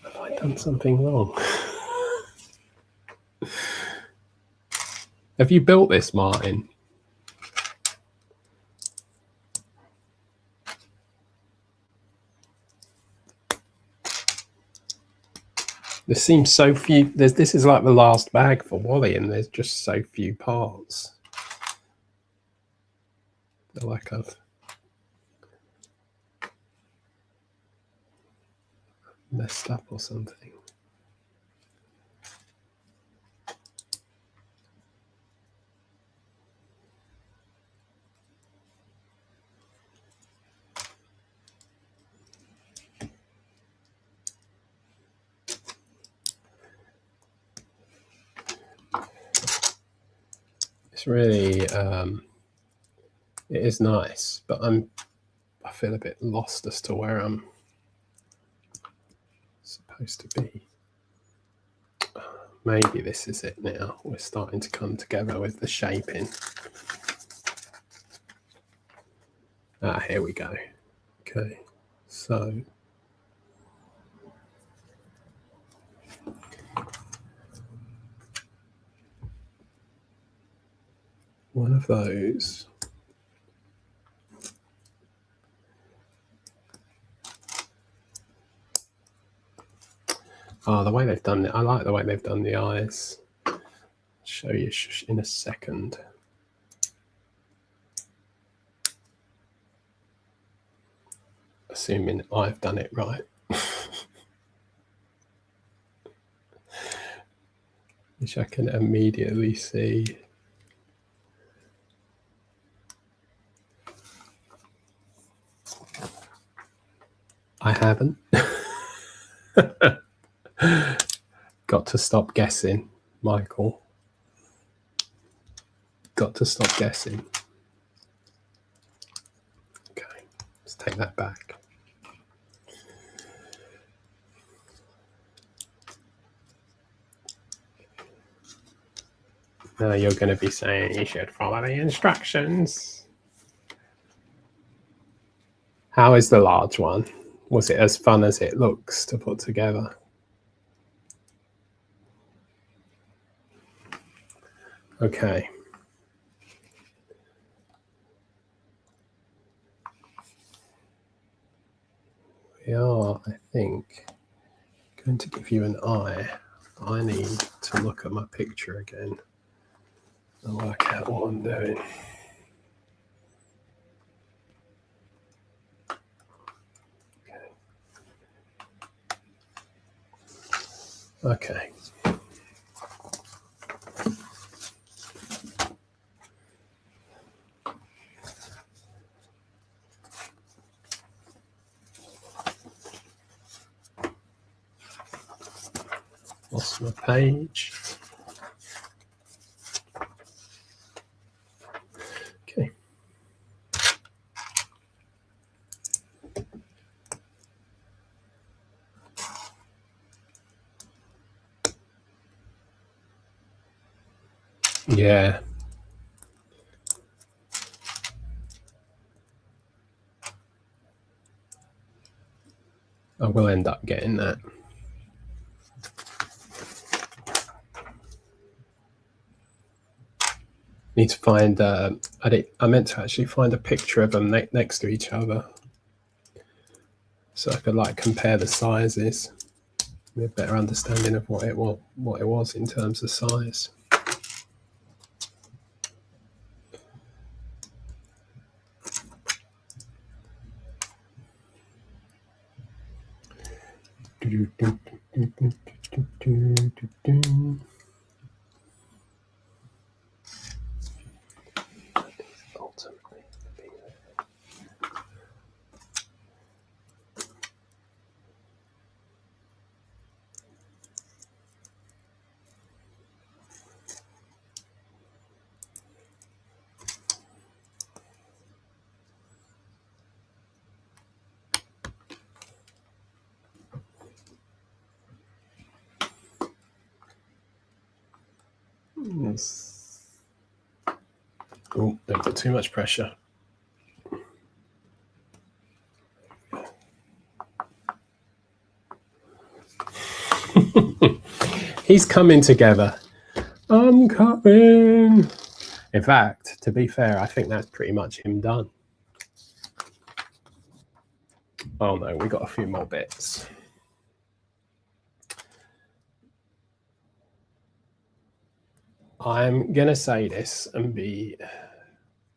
Have I done something wrong? Have you built this, Martin? There seems so few. This is like the last bag for Wally, and there's just so few parts. I feel like I've messed up or something. It's really, it is nice, but I feel a bit lost as to where I'm supposed to be. Maybe this is it now. We're starting to come together with the shaping. Ah, here we go. Okay, so one of those. Oh, the way they've done it. I like the way they've done the eyes. I'll show you in a second. Assuming I've done it right. Which I can immediately see. I haven't. Got to stop guessing, Michael. Got to stop guessing. Okay, let's take that back. Now you're going to be saying you should follow the instructions. How is the large one? Was it as fun as it looks to put together? Okay. We are, I think, going to give you an eye. I need to look at my picture again and work out what I'm doing. Okay. Lost my page. Okay. Yeah. I will end up getting that. Need to find, I meant to actually find a picture of them next to each other so I could like compare the sizes. Get a better understanding of what it was in terms of size. Oh, don't put too much pressure. He's coming together. I'm coming. In fact, to be fair, I think that's pretty much him done. Oh no, we got a few more bits. I'm going to say this and be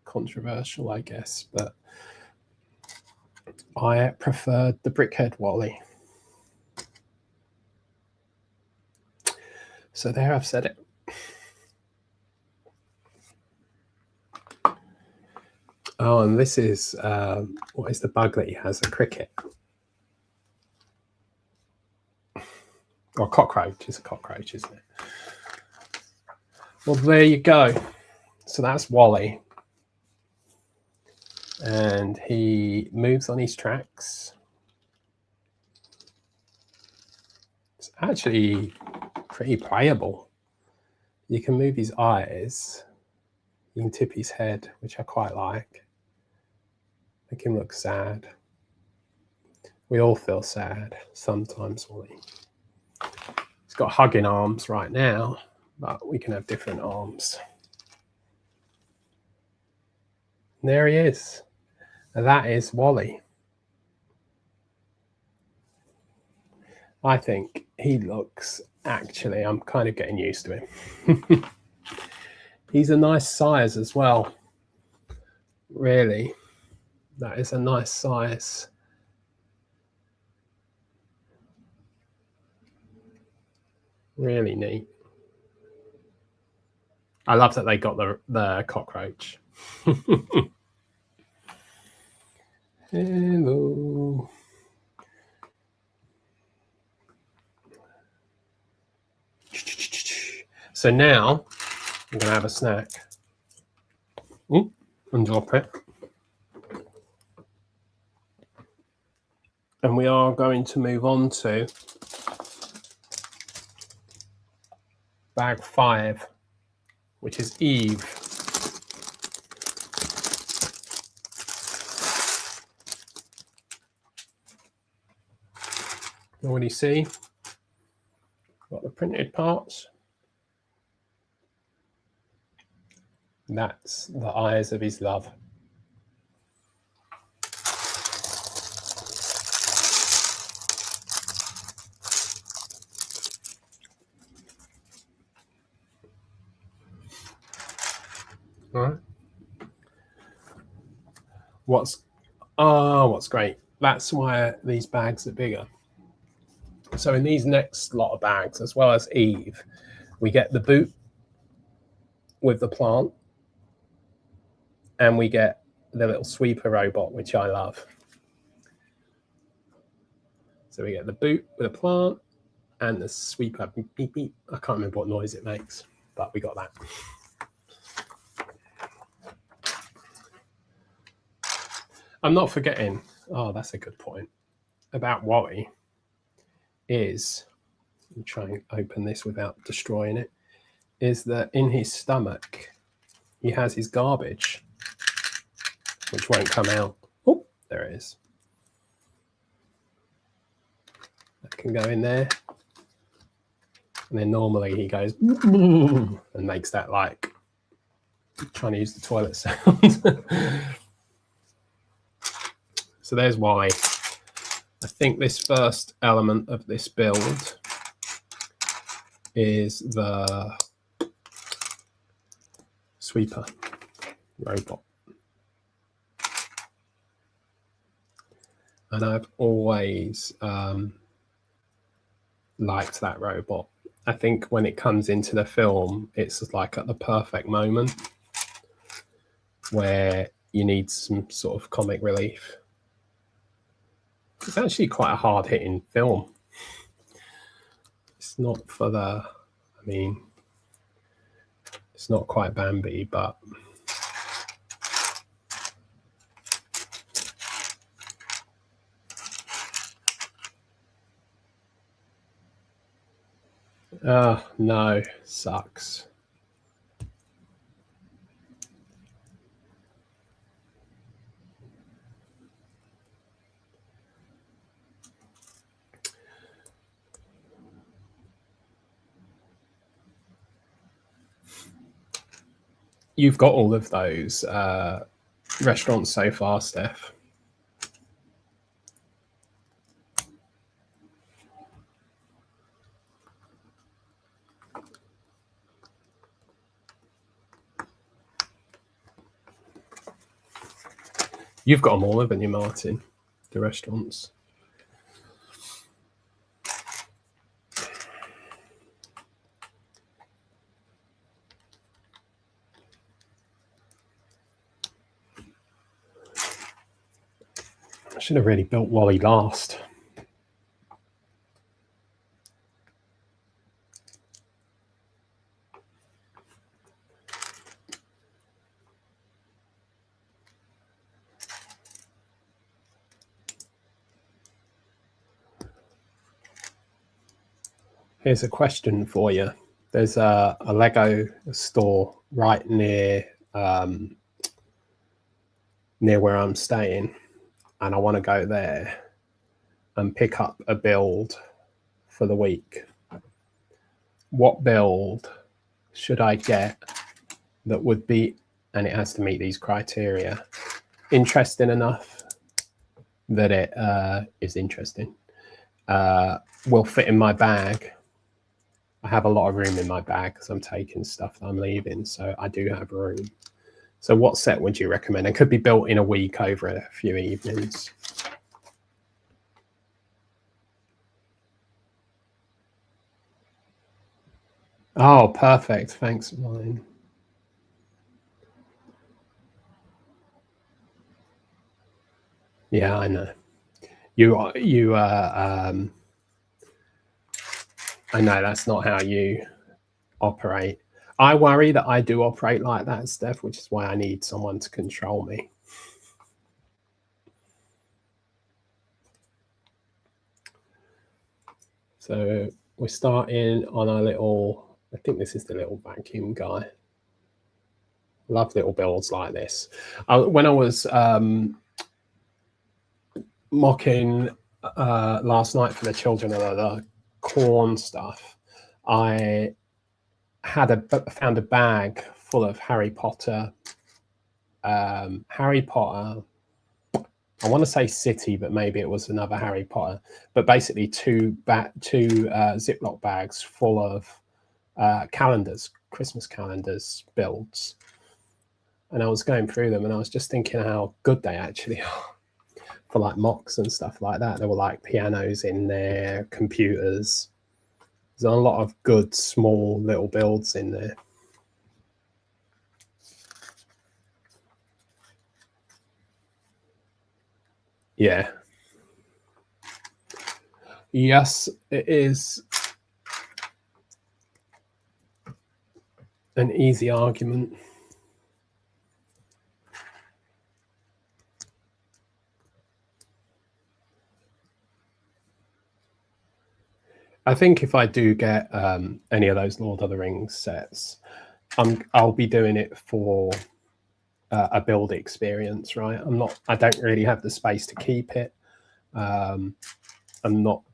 controversial, I guess, but I preferred the Brickhead Wally. So there, I've said it. Oh, and this is, what is the bug that he has? A cricket. Or cockroach. It's a cockroach, isn't it? Well, there you go. So that's Wally. And he moves on his tracks. It's actually pretty playable. You can move his eyes. You can tip his head, which I quite like. Make him look sad. We all feel sad sometimes, Wally. He's got hugging arms right now, but we can have different arms. And there he is. And that is Wally. I think he looks, actually, I'm kind of getting used to him. He's a nice size as well. Really. That is a nice size. Really neat. I love that they got the cockroach. Hello. So now I'm going to have a snack. Ooh, and drop it. And we are going to move on to bag 5, which is Eve. What do you see? Got the printed parts. That's the eyes of his love. All right. What's great? That's why these bags are bigger. So in these next lot of bags, as well as Eve, we get the boot with the plant, and we get the little sweeper robot, which I love. So we get the boot with a plant and the sweeper. Beep, beep, beep. I can't remember what noise it makes, but we got that. I'm not forgetting, that's a good point, about Wally is, let me try and open this without destroying it, is that in his stomach, he has his garbage, which won't come out. Oh, there it is. That can go in there. And then normally he goes and makes that like trying to use the toilet sound. So there's Wally. I think this first element of this build is the sweeper robot. And I've always liked that robot. I think when it comes into the film, it's like at the perfect moment where you need some sort of comic relief. It's actually quite a hard-hitting film. It's not for the, I mean, it's not quite Bambi, but no, sucks. You've got all of those restaurants so far, Steph. You've got them all, haven't you, Martin? The restaurants. I should have really built Wally last. Here's a question for you. There's a Lego store right near where I'm staying, and I want to go there and pick up a build for the week. What build should I get that would be, and it has to meet these criteria, interesting enough that it is interesting, will fit in my bag. I have a lot of room in my bag because I'm taking stuff that I'm leaving, so I do have room. So what set would you recommend? It could be built in a week over a few evenings. Oh, perfect. Thanks, mine. Yeah, I know. I know that's not how you operate. I worry that I do operate like that, Steph, which is why I need someone to control me. So we're starting on our little, I think this is the little vacuum guy. Love little builds like this. When I was mocking last night for the children of the corn stuff, I found a bag full of Harry Potter. I want to say City, but maybe it was another Harry Potter. But basically, two Ziploc bags full of calendars, Christmas calendars, builds. And I was going through them, and I was just thinking how good they actually are for like mocks and stuff like that. There were like pianos in there, computers. There's a lot of good small little builds in there. Yeah. Yes, it is an easy argument. I think if I do get any of those Lord of the Rings sets, I'll be doing it for a build experience, right? I don't really have the space to keep it. I'm not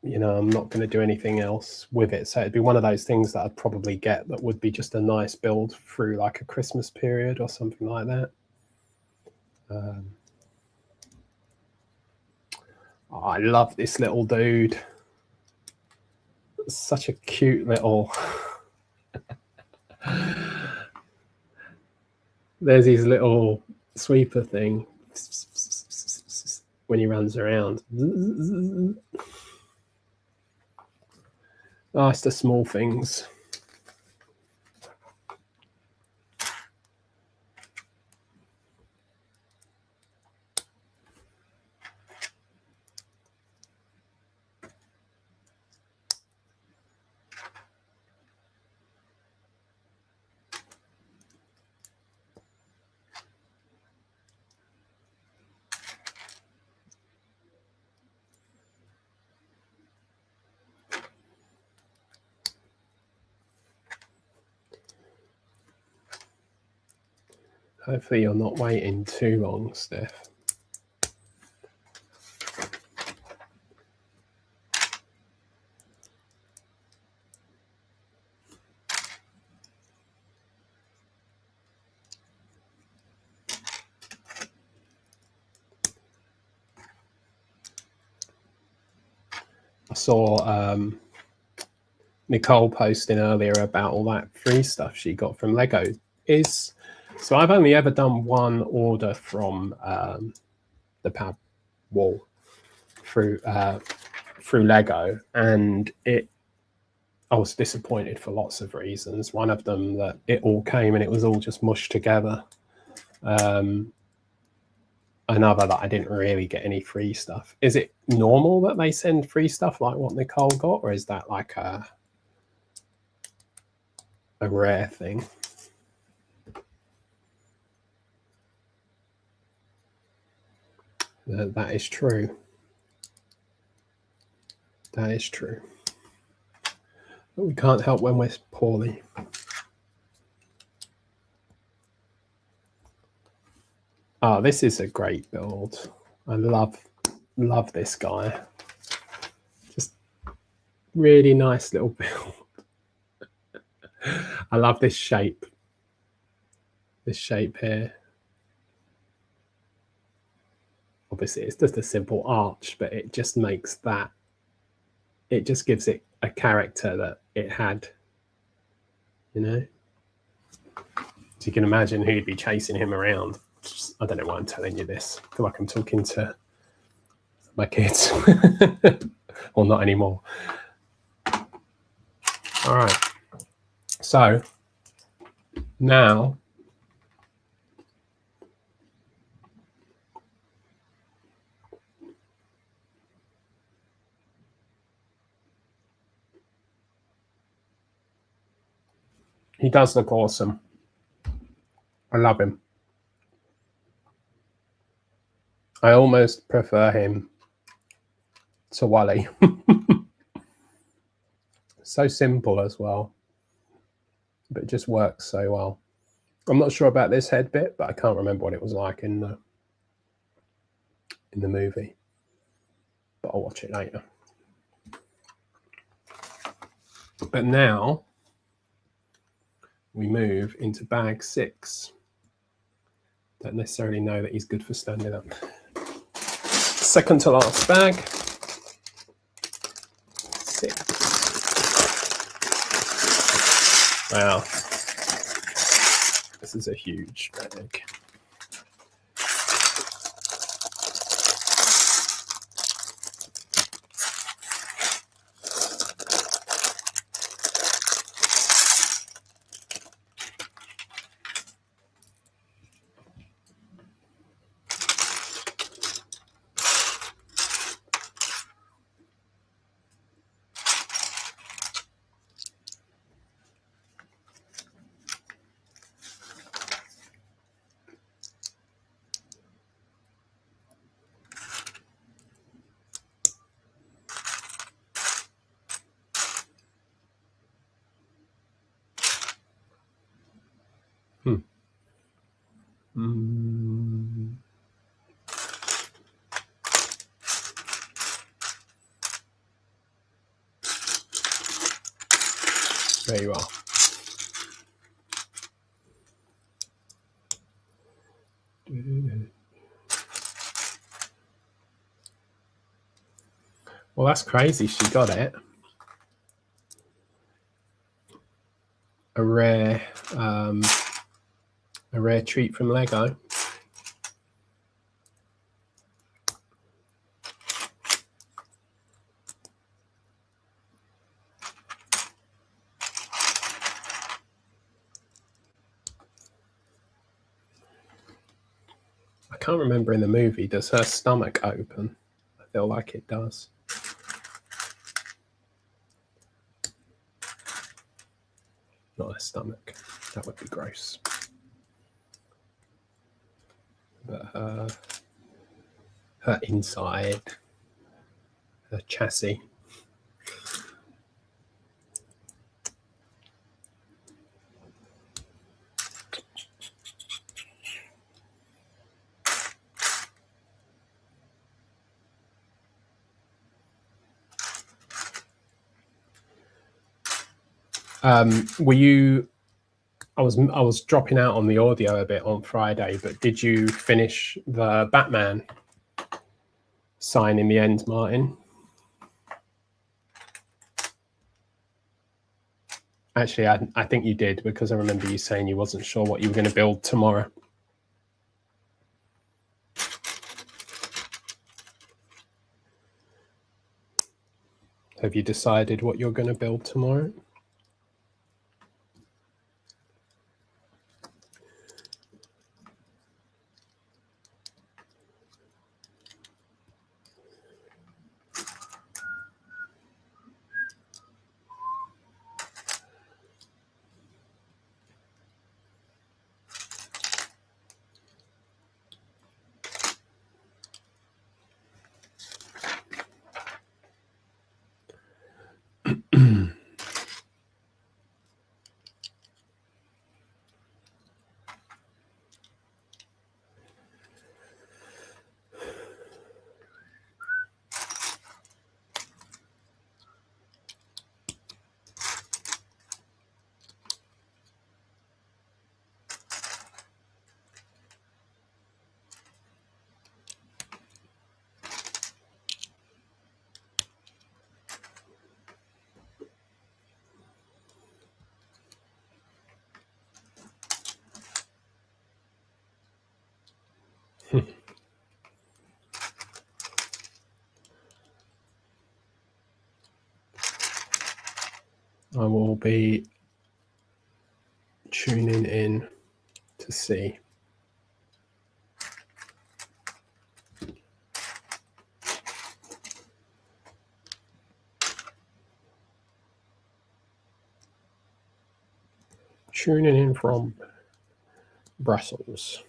going to do anything else with it. So it'd be one of those things that I'd probably get that would be just a nice build through like a Christmas period or something like that. Oh, I love this little dude. Such a cute little. There's his little sweeper thing when he runs around. Oh, it's the small things. Hopefully you're not waiting too long, Steph. I saw Nicole posting earlier about all that free stuff she got from Lego. So I've only ever done one order from the Pad Wall through Lego, and I was disappointed for lots of reasons. One of them that it all came and it was all just mushed together. Another that I didn't really get any free stuff. Is it normal that they send free stuff like what Nicole got, or is that like a rare thing? That is true. That is true. But we can't help when we're poorly. Oh, this is a great build. I love this guy. Just really nice little build. I love this shape. This shape here. Obviously, it's just a simple arch, but it just makes that, it just gives it a character that it had, you know? So you can imagine who'd be chasing him around. I don't know why I'm telling you this. I feel like I'm talking to my kids. Or not anymore. All right. So now he does look awesome. I love him. I almost prefer him to Wally. So simple as well, but it just works so well. I'm not sure about this head bit, but I can't remember what it was like in the movie. But I'll watch it later. But now we move into bag 6. Don't necessarily know that he's good for standing up. Second to last bag. 6. Wow. This is a huge bag. There you are. Well, that's crazy. She got it. A rare treat from Lego. I can't remember in the movie, does her stomach open? I feel like it does. Not her stomach. That would be gross. But her inside, her chassis. Were you? I was dropping out on the audio a bit on Friday, but did you finish the Batman sign in the end, Martin? Actually, I think you did, because I remember you saying you wasn't sure what you were going to build tomorrow. Have you decided what you're going to build tomorrow? I will be tuning in to see. Tuning in from Brussels.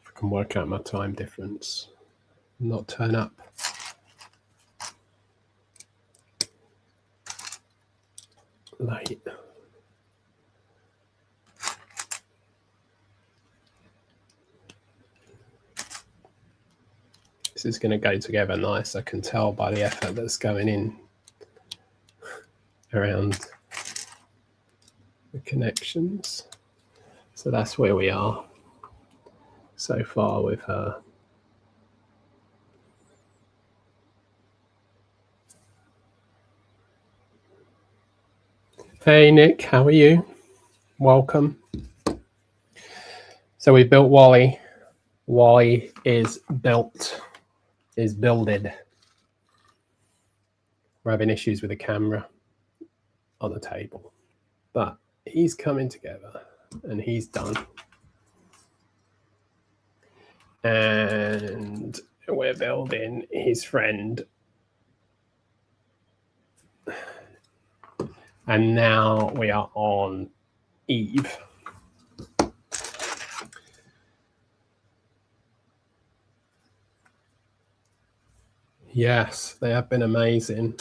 I can work out my time difference, not turn up. Late. This is going to go together nice. I can tell by the effort that's going in around the connections. So that's where we are so far with her. Hey Nick, how are you? Welcome. So we built Wally. Wally is built, is builded. We're having issues with the camera on the table, but he's coming together and he's done. And we're building his friend. And now we are on Eve. Yes, they have been amazing.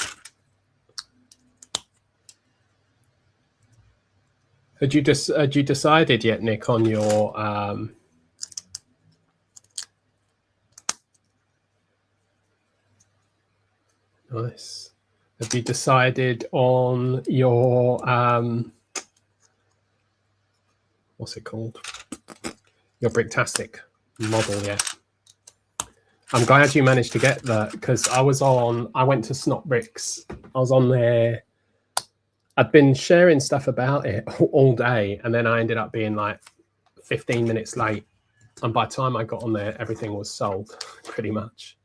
Had you decided yet, Nick, on your nice. Have you decided on your what's it called? Your Bricktastic model yet? I'm glad you managed to get that, because I went to Snot Bricks. I was on there. I'd been sharing stuff about it all day, and then I ended up being like 15 minutes late. And by the time I got on there, everything was sold pretty much,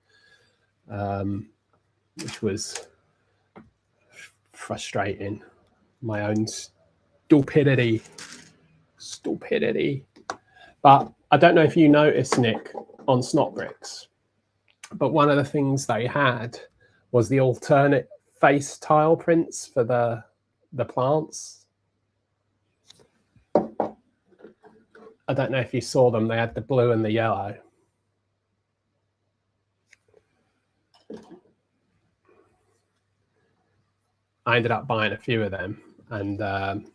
which was frustrating. My own stupidity. But I don't know if you noticed, Nick, on Snot Bricks, but one of the things they had was the alternate face tile prints for the plants. I don't know if you saw them. They had the blue and the yellow. I ended up buying a few of them, and I'm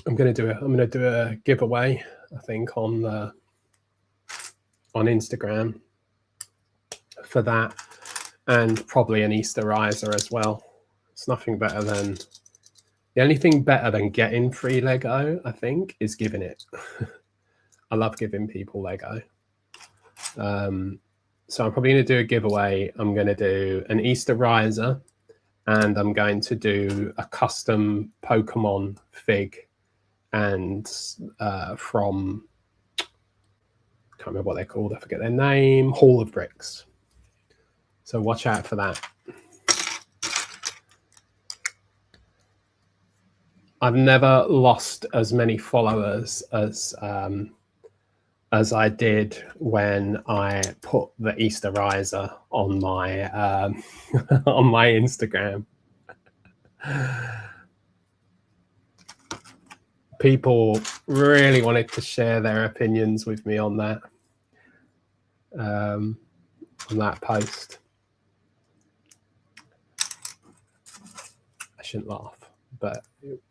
going to do a giveaway, I think, on Instagram for that, and probably an Easterizer as well. It's nothing better than, the only thing better than getting free Lego, I think, is giving it. I love giving people Lego. So I'm probably going to do a giveaway. I'm going to do an Easterizer, and I'm going to do a custom Pokemon fig, and from, I can't remember what they're called, I forget their name, Hall of Bricks. So watch out for that. I've never lost as many followers as I did when I put the Easterizer on my on my Instagram. People really wanted to share their opinions with me on that post. I shouldn't laugh, but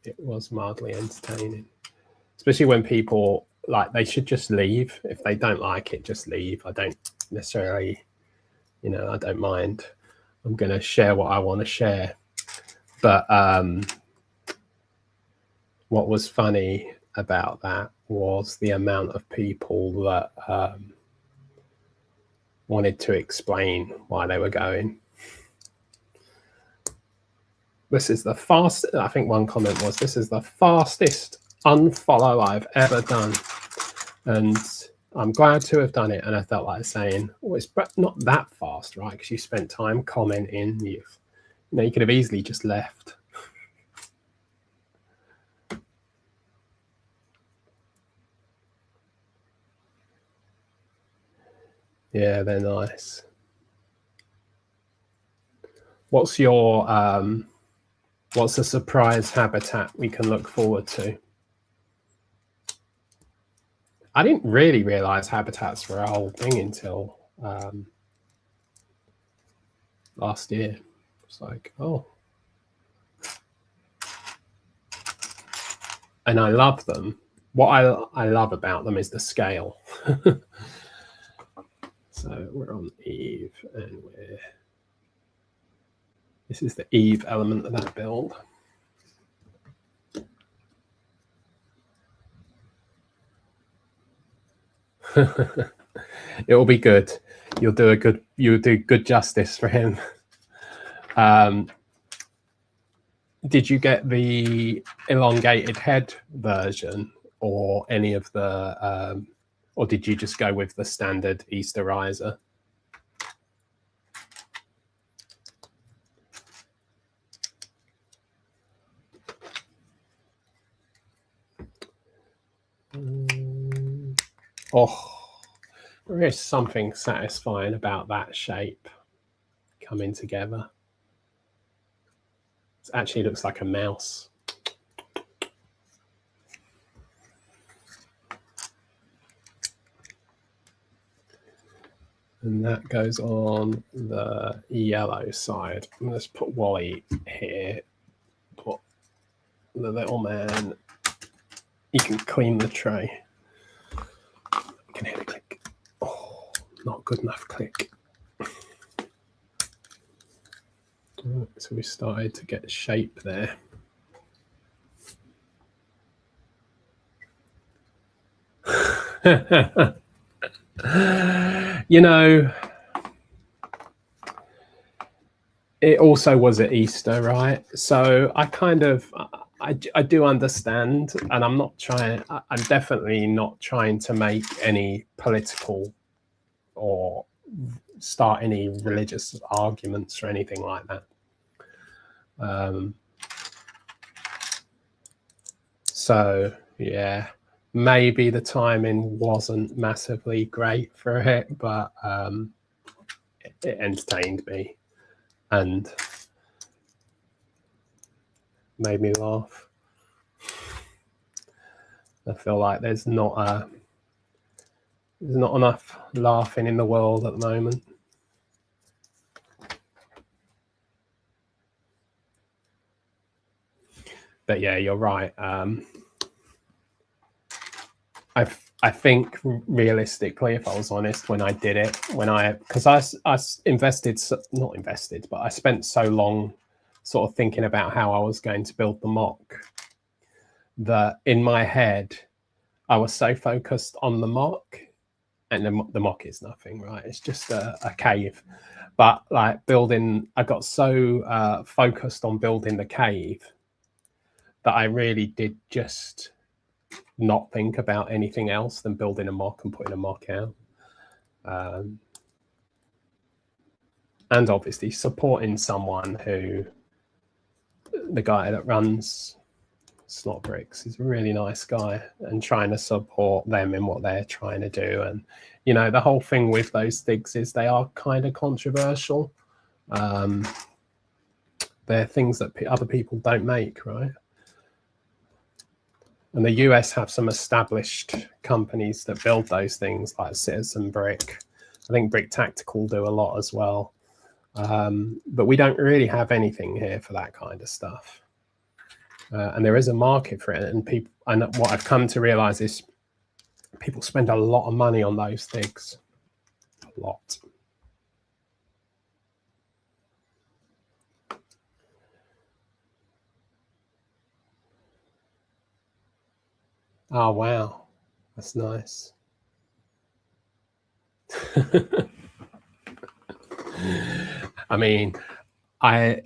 it was mildly entertaining, especially when people, like, they should just leave. If they don't like it, just leave. I don't necessarily, I don't mind. I'm going to share what I want to share. But what was funny about that was the amount of people that wanted to explain why they were going. This is the fastest, I think one comment was, this is the fastest unfollow I've ever done. And I'm glad to have done it. And I felt like saying, oh, it's not that fast, right? Because you spent time commenting. You know, you could have easily just left. Yeah, they're nice. What's your what's a surprise habitat we can look forward to? I didn't really realize habitats were a whole thing until last year. It's like, oh. And I love them. What I love about them is the scale. So we're on Eve, and this is the Eve element of that build. It will be good. You'll do good justice for him. Did you get the elongated head version, or any of the, or did you just go with the standard Easterizer? Oh, there is something satisfying about that shape coming together. It actually looks like a mouse. And that goes on the yellow side. Let's put Wally here. Put the little man. You can clean the tray. You can hear the click. Oh, not good enough click. So we started to get shape there. You know, it also was at Easter, right? So I kind of, I do understand, and I'm definitely not trying to make any political or start any religious arguments or anything like that. So yeah, maybe the timing wasn't massively great for it, but it entertained me and made me laugh. I feel like there's not enough laughing in the world at the moment. But yeah, you're right. I think realistically, if I was honest, when I did it, because I not invested, but I spent so long sort of thinking about how I was going to build the mock that in my head, I was so focused on the mock, and the mock is nothing, right? It's just a cave. But like I got so focused on building the cave that I really did just not think about anything else than building a mock and putting a mock out. And obviously supporting someone who, the guy that runs Slot Bricks, is a really nice guy, and trying to support them in what they're trying to do. And, you know, the whole thing with those things is they are kind of controversial. They're things that other people don't make, right? And the US have some established companies that build those things, like Citizen Brick. I think Brick Tactical do a lot as well. But we don't really have anything here for that kind of stuff. And there is a market for it. And what I've come to realize is people spend a lot of money on those things. A lot. Oh, wow. That's nice. I mean, I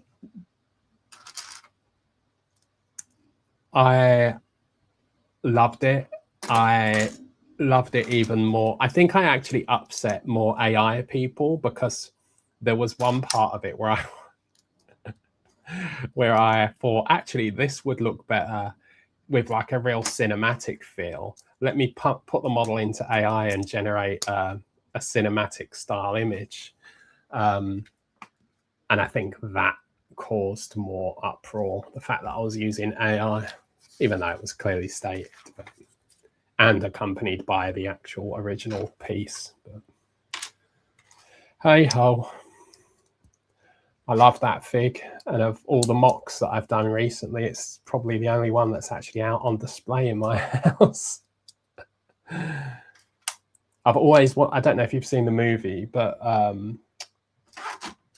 loved it. I loved it even more. I think I actually upset more AI people because there was one part of it where I thought actually this would look better with like a real cinematic feel. Let me put the model into AI and generate a cinematic style image. And I think that caused more uproar. The fact that I was using AI, even though it was clearly stated, and accompanied by the actual original piece. But hey ho. I love that fig, and of all the mocks that I've done recently, it's probably the only one that's actually out on display in my house. I've always, I don't know if you've seen the movie, but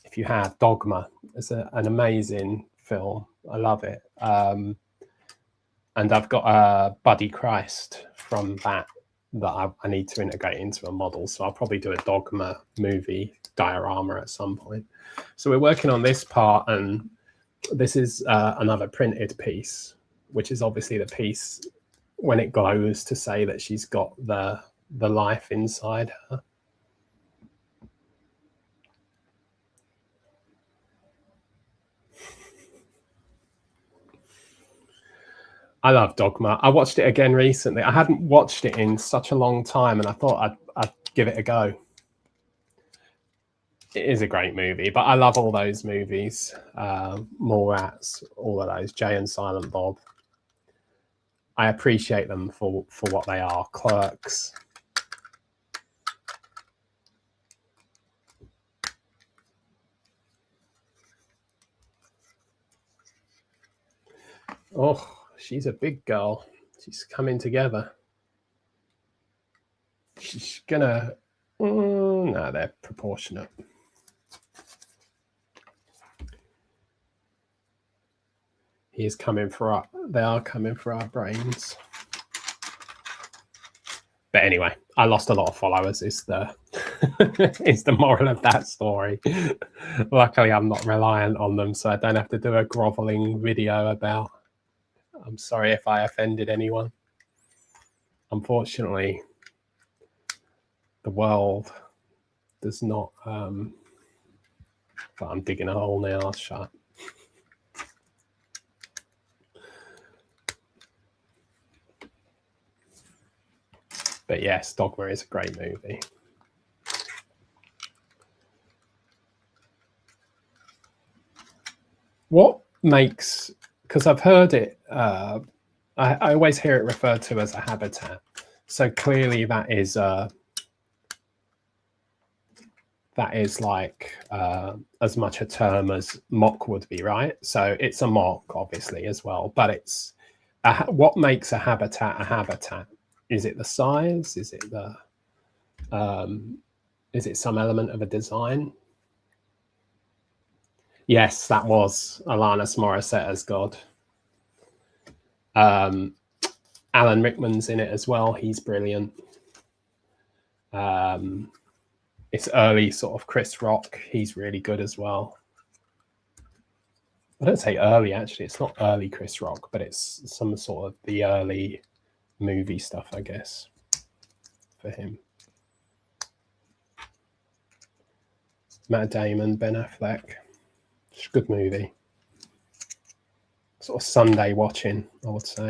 if you have, Dogma, it's an amazing film. I love it. And I've got a Buddy Christ from that I need to integrate into a model. So I'll probably do a Dogma movie diorama at some point. So we're working on this part, and this is another printed piece, which is obviously the piece when it glows to say that she's got the life inside her. I love Dogma. I watched it again recently. I hadn't watched it in such a long time, and I thought I'd give it a go. It is a great movie, but I love all those movies. Mallrats, all of those, Jay and Silent Bob. I appreciate them for what they are. Clerks. Oh, she's a big girl. She's coming together. She's gonna... no, they're proportionate. He is coming for our... They are coming for our brains. But anyway, I lost a lot of followers is the is the moral of that story. Luckily, I'm not reliant on them, so I don't have to do a groveling video about... I'm sorry if I offended anyone. Unfortunately, the world does not... but I'm digging a hole now, I'll shut. But yes, Dogma is a great movie. What makes... Because I've heard it... I always hear it referred to as a habitat. So clearly that is like as much a term as mock would be, right? So it's a mock, obviously, as well. But it's... what makes a habitat a habitat? Is it the size? Is it the... is it some element of a design? Yes, that was Alanis Morissette's God. Alan Rickman's in it as well. He's brilliant. It's early sort of Chris Rock. He's really good as well. I don't say early, actually. It's not early Chris Rock, but it's some sort of the early movie stuff, I guess, for him. Matt Damon, Ben Affleck. It's a good movie. Sort of Sunday watching, I would say.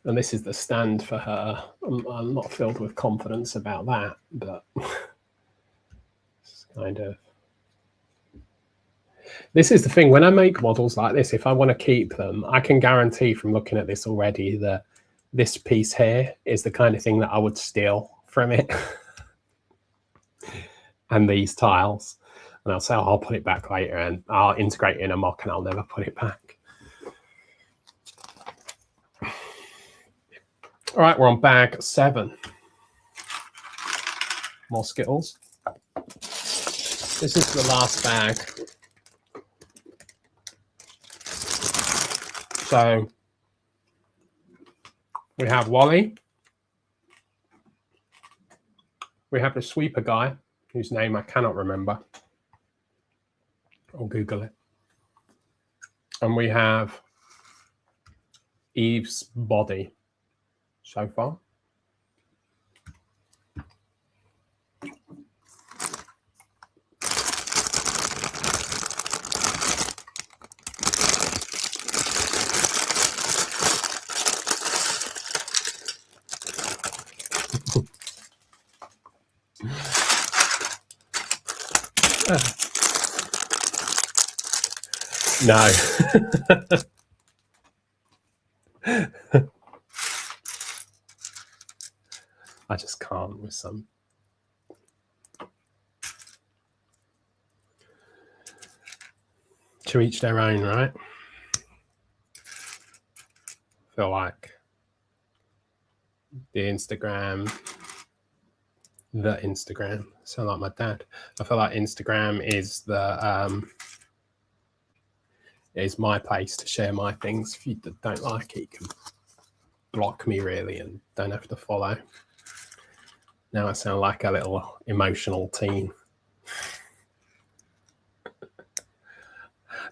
And this is the stand for her. I'm not filled with confidence about that, but it's kind of... This is the thing. When I make models like this, if I want to keep them, I can guarantee from looking at this already that this piece here is the kind of thing that I would steal from it. And these tiles. And I'll say, oh, I'll put it back later, and I'll integrate it in a mock, and I'll never put it back. All right, we're on bag 7. More Skittles. This is the last bag. So we have Wally. We have the sweeper guy, whose name I cannot remember. I'll Google it. And we have Eve's body so far. No. I just can't with some. To each their own, right? I feel like the Instagram, sound like my dad. I feel like Instagram is is my place to share my things. If you don't like it, you can block me really and don't have to follow. Now I sound like a little emotional teen.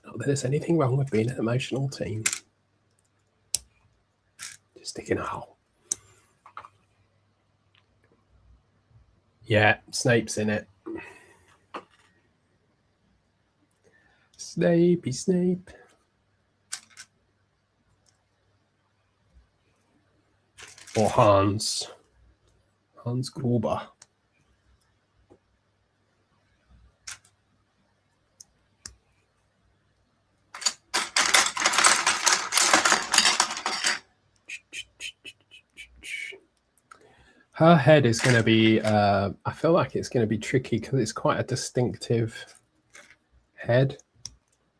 Not that there's anything wrong with being an emotional teen. Just sticking a hole. Yeah, Snape's in it. Snapey Snape. Or Hans Gruber. Her head is going to be, I feel like it's going to be tricky because it's quite a distinctive head.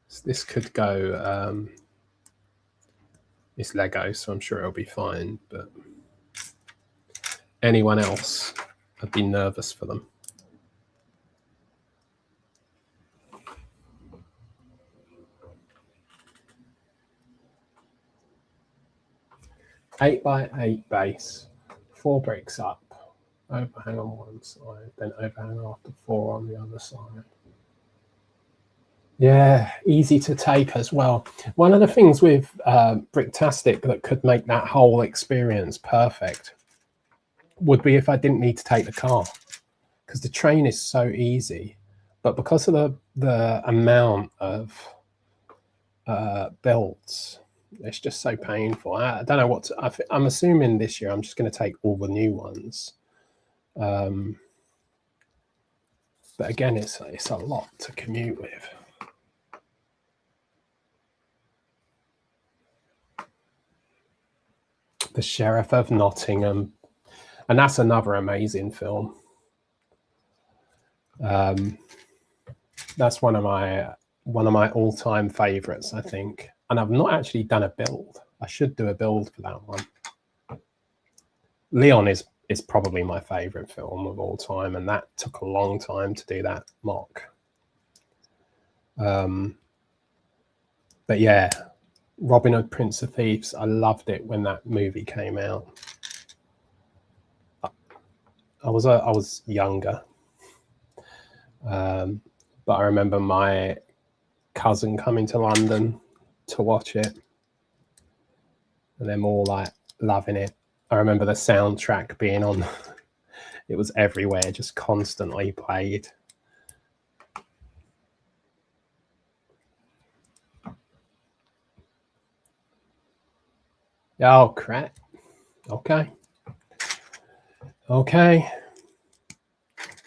So this could go, it's Lego, so I'm sure it'll be fine, but anyone else, I'd be nervous for them. Eight by 8 base, 4 bricks up, overhang on one side, then overhang after 4 on the other side. Yeah, easy to take as well. One of the things with Bricktastic that could make that whole experience perfect would be if I didn't need to take the car, because the train is so easy, but because of the amount of belts, it's just so painful. I don't know what I'm assuming this year I'm just going to take all the new ones. But again, it's a lot to commute with. The Sheriff of Nottingham, and that's another amazing film. That's one of my all-time favorites, I think. And I've not actually done a build. I should do a build for that one. Leon is probably my favorite film of all time, and that took a long time to do that mock. But yeah, Robin Hood, Prince of Thieves, I loved it when that movie came out. I was younger, but I remember my cousin coming to London to watch it, and them all like loving it. I remember the soundtrack being on. It was everywhere, just constantly played. Oh crap. Okay.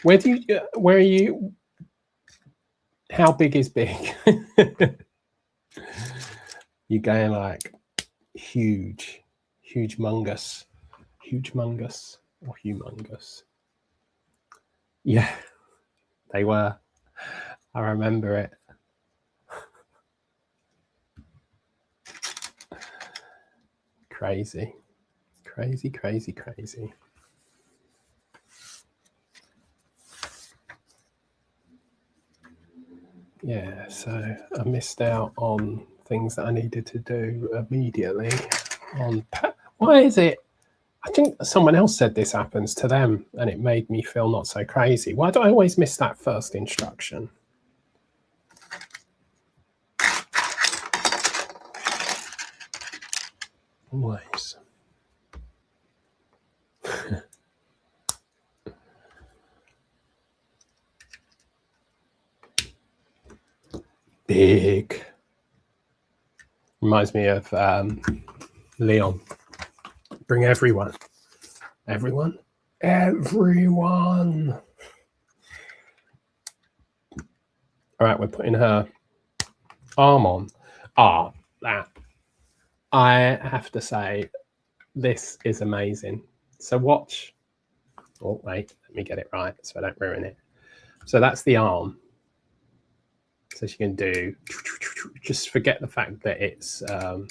Where are you? How big is big? You're going like huge mungus or humongous. Yeah, they were. I remember it. Crazy. Yeah, so I missed out on things that I needed to do immediately. Why is it? I think someone else said this happens to them, and it made me feel not so crazy. Why do I always miss that first instruction? Always. Big. Reminds me of Leon. Bring everyone. Everyone? Everyone. All right, we're putting her arm on. That. I have to say, this is amazing. So watch. Oh, wait, let me get it right so I don't ruin it. So that's the arm. So she can do, just forget the fact that it's, no,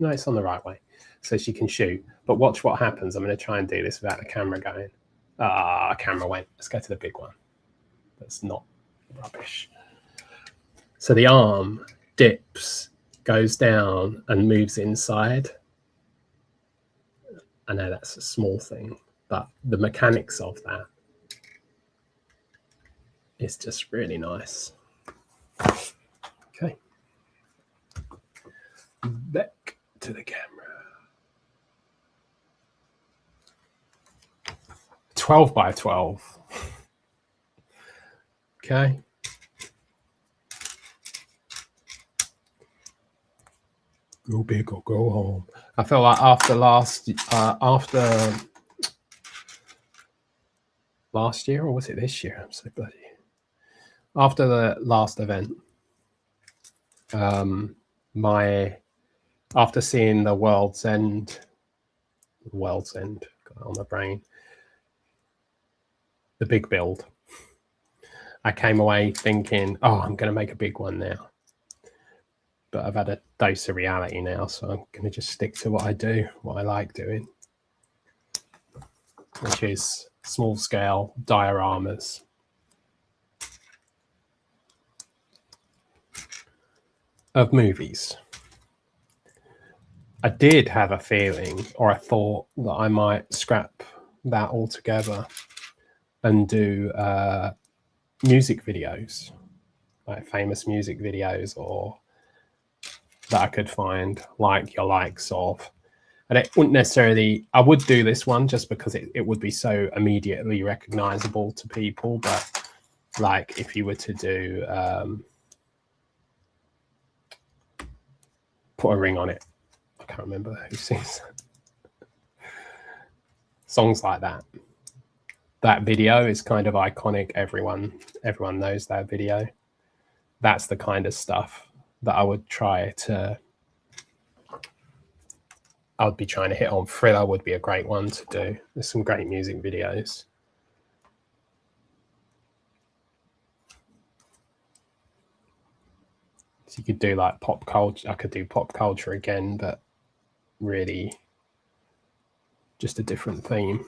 it's on the right way. So she can shoot. But watch what happens. I'm going to try and do this without the camera going. Camera went. Let's go to the big one. That's not rubbish. So the arm dips, goes down and moves inside. I know that's a small thing, but the mechanics of that is just really nice. Okay. Back to the camera. 12 by 12. Okay. Go big or go home. I feel like after last year, or was it this year? I'm so bloody. After the last event, after seeing the World's End, got it on my brain, the big build, I came away thinking, oh, I'm going to make a big one now. But I've had a dose of reality now, so I'm going to just stick to what I do, what I like doing, which is small scale dioramas. Of movies. I did have a feeling, or I thought, that I might scrap that altogether and do music videos, like famous music videos, or that I could find, like your likes of. And it wouldn't necessarily, I would do this one just because it would be so immediately recognizable to people. But like if you were to do, put a ring on it. I can't remember who sings songs like that. That video is kind of iconic. Everyone knows that video. That's the kind of stuff that I would be trying to hit on. Thriller would be a great one to do. There's some great music videos. So you could do like pop culture. I could do pop culture again, but really just a different theme.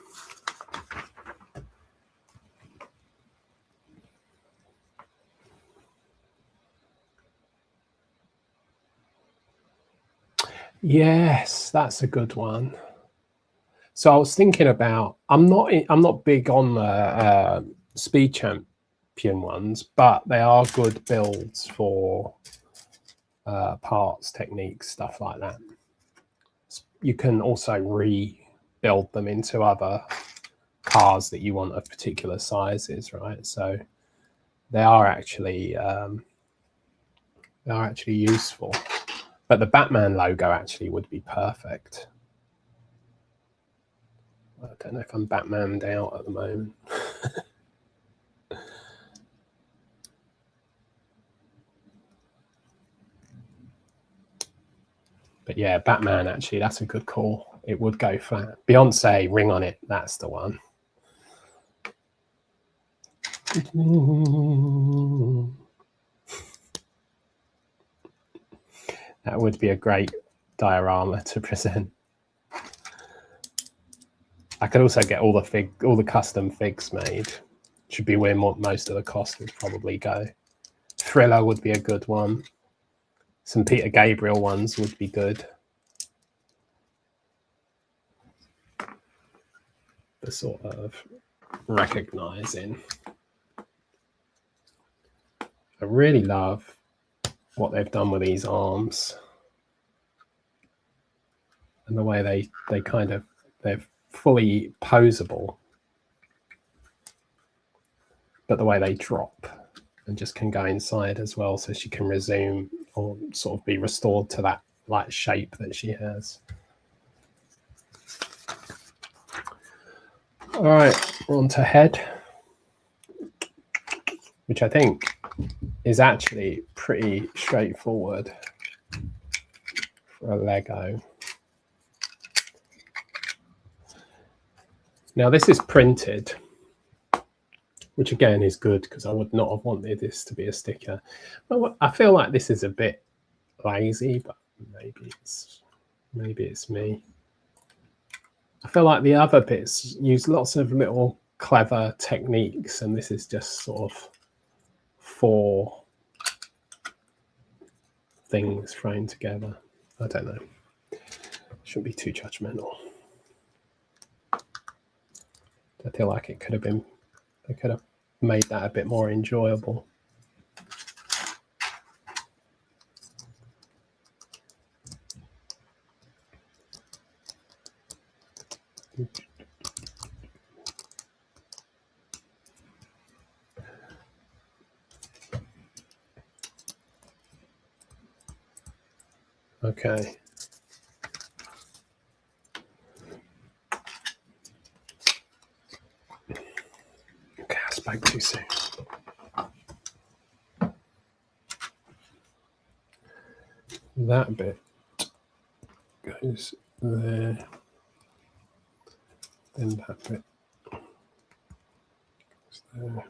Yes, that's a good one. So I was thinking about, I'm not big on the speed champion ones, but they are good builds for parts, techniques, stuff like that. You can also rebuild them into other cars that you want of particular sizes, right? So they are actually useful. But the Batman logo actually would be perfect. I don't know if I'm Batmaned out at the moment. But yeah, Batman, actually, that's a good call. It would go flat. Beyonce, ring on it. That's the one. That would be a great diorama to present. I could also get all the custom figs made. Should be where most of the cost would probably go. Thriller would be a good one. Some Peter Gabriel ones would be good. The sort of recognizing. I really love what they've done with these arms and the way they kind of, they're fully posable, but the way they drop and just can go inside as well, so she can resume or sort of be restored to that like shape that she has. All right, we're on to head, which I think is actually pretty straightforward for a Lego. Now this is printed, which again is good because I would not have wanted this to be a sticker. But I feel like this is a bit lazy, but maybe it's me. I feel like the other bits use lots of little clever techniques, and this is just sort of 4 things thrown together. I don't know. Shouldn't be too judgmental. I feel like it could have been, I could have made that a bit more enjoyable. Okay. Okay, I spoke too soon. That bit goes there. Then that bit goes there.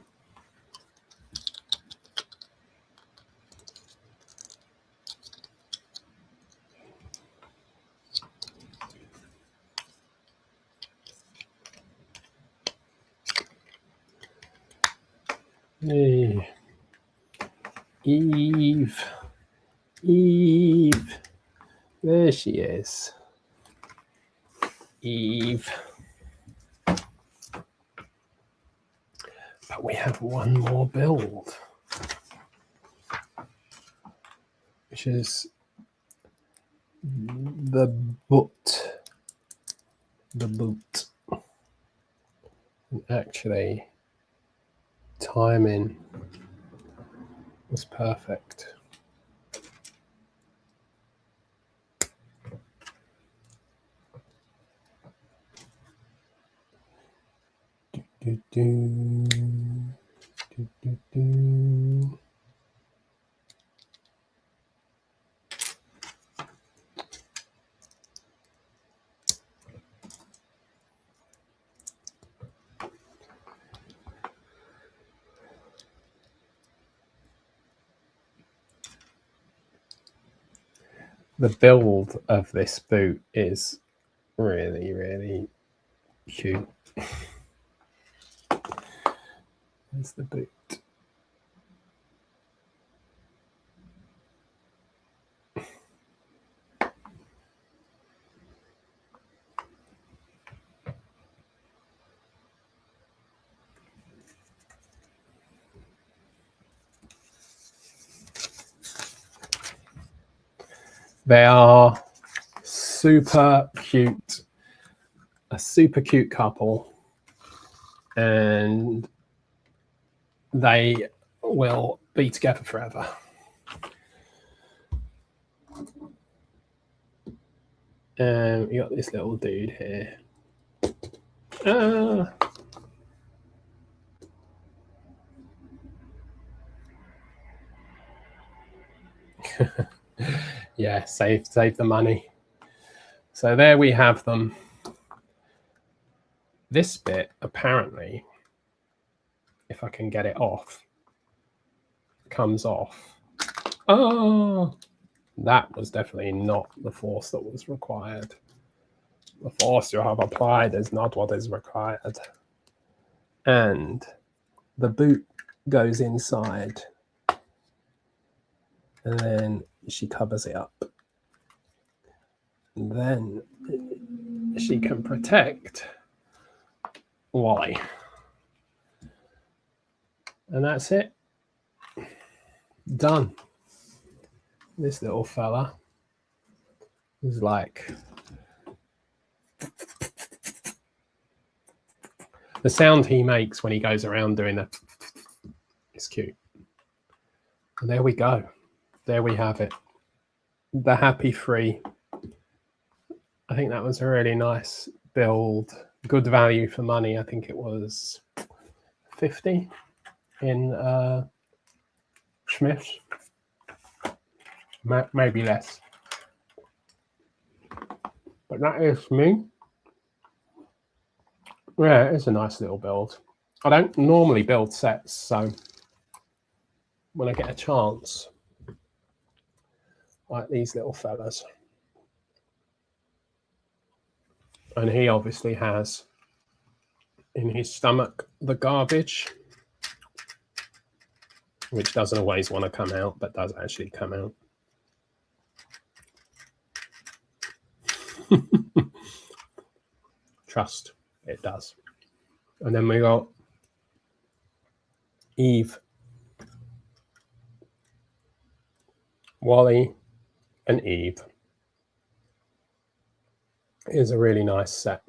Hey. Eve. There she is. Eve. But we have one more build, which is the boot. And actually, timing was perfect. The build of this boot is really, really cute. There's the boot. They are super cute, a super cute couple, and they will be together forever. And we got this little dude here. Yeah, save the money. So there we have them. This bit, apparently, if I can get it off, comes off. Oh, that was definitely not the force that was required. The force you have applied is not what is required. And the boot goes inside. And then she covers it up. And then she can protect Wally. And that's it. Done. This little fella is like... The sound he makes when he goes around doing that is cute. And there we go. There we have it. The Happy Free. I think that was a really nice build. Good value for money. I think it was 50 in Smith's. Maybe less. But that is me. Yeah, it's a nice little build. I don't normally build sets, so when I get a chance, like these little fellas. And he obviously has in his stomach the garbage, which doesn't always want to come out, but does actually come out. Trust, it does. And then we got Eve, Wally, and Eve. Is a really nice set.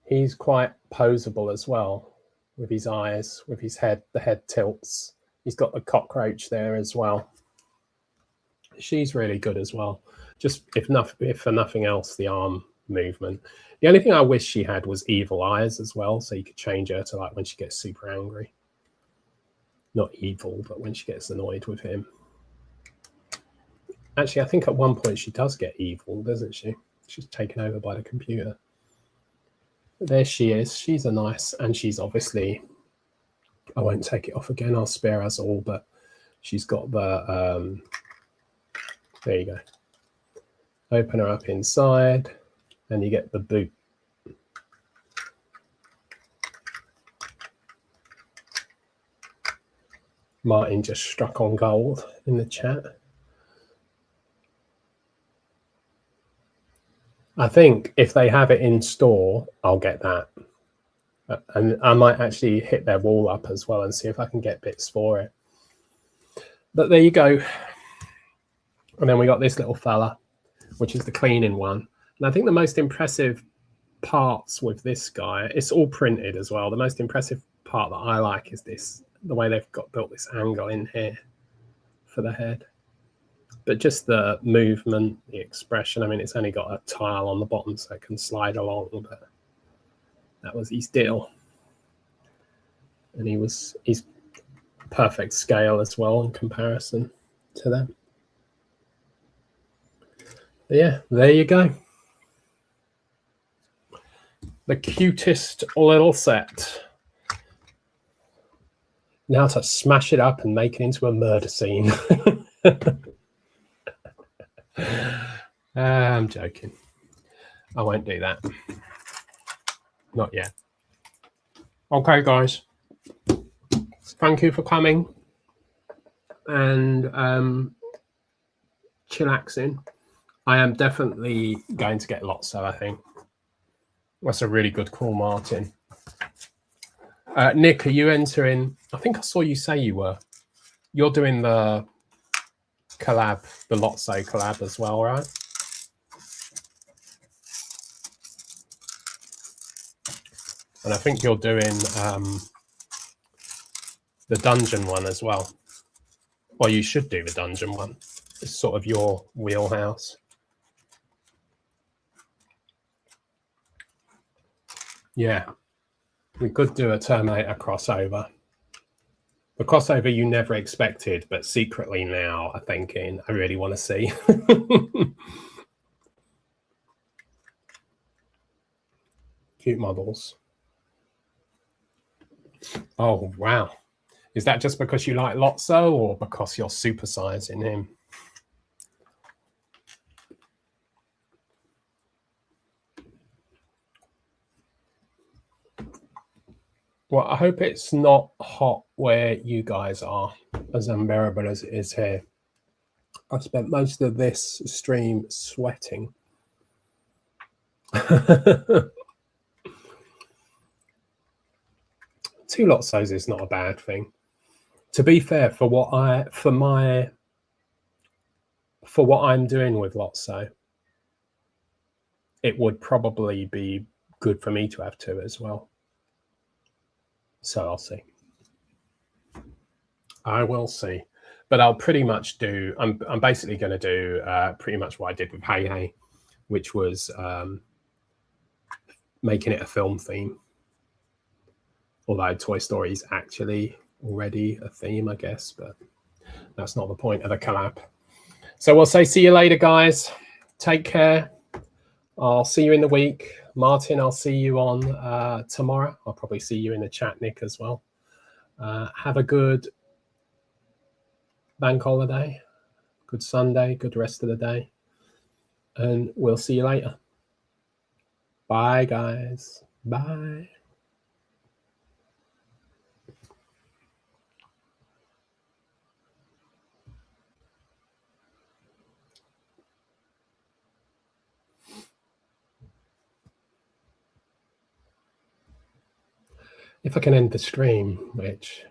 He's quite poseable as well, with his eyes, with his head. The head tilts. He's got the cockroach there as well. She's really good as well. Just if for nothing else, the arm movement. The only thing I wish she had was evil eyes as well, so you could change her to like when she gets super angry. Not evil, but when she gets annoyed with him. Actually, I think at one point she does get evil, doesn't she? She's taken over by the computer. But there she is. She's a nice, and she's obviously, I won't take it off again. I'll spare us all, but she's got the, there you go. Open her up inside and you get the boot. Martin just struck on gold in the chat. I think if they have it in store, I'll get that. And I might actually hit their wall up as well and see if I can get bits for it. But there you go. And then we got this little fella, which is the cleaning one. And I think the most impressive parts with this guy, it's all printed as well. The most impressive part that I like is this, the way they've got built this angle in here for the head. But just the movement, the expression. I mean, it's only got a tile on the bottom so it can slide along, but that was his deal. And he's perfect scale as well in comparison to them. But yeah, there you go. The cutest little set. Now to smash it up and make it into a murder scene. I'm joking. I won't do that. Not yet. Okay, guys. Thank you for coming and chillaxing. I am definitely going to get Lotso, I think. That's a really good call, Martin. Nick, are you entering? I think I saw you say you were. You're doing the collab, the Lotso collab as well, right? And I think you're doing the dungeon one as well. Well, you should do the dungeon one. It's sort of your wheelhouse. Yeah, we could do a Terminator crossover. The crossover you never expected, but secretly now I'm thinking I really want to see. Cute models. Oh, wow. Is that just because you like Lotso or because you're supersizing him? Well, I hope it's not hot where you guys are, as unbearable as it is here. I spent most of this stream sweating. Two Lotsos is not a bad thing. To be fair, for what I'm doing with Lotso, it would probably be good for me to have two as well. So I'll see. I will see. But I'll pretty much do, I'm basically going to do pretty much what I did with Hey Hey, which was making it a film theme. Although Toy Story is actually already a theme, I guess, but that's not the point of the collab. So we'll say see you later, guys. Take care. I'll see you in the week. Martin, I'll see you on tomorrow. I'll probably see you in the chat, Nick, as well. Have a good bank holiday, good Sunday, good rest of the day. And we'll see you later. Bye, guys. Bye. If I can end the stream, which...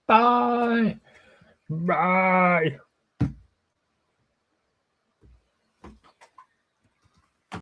Bye. Bye.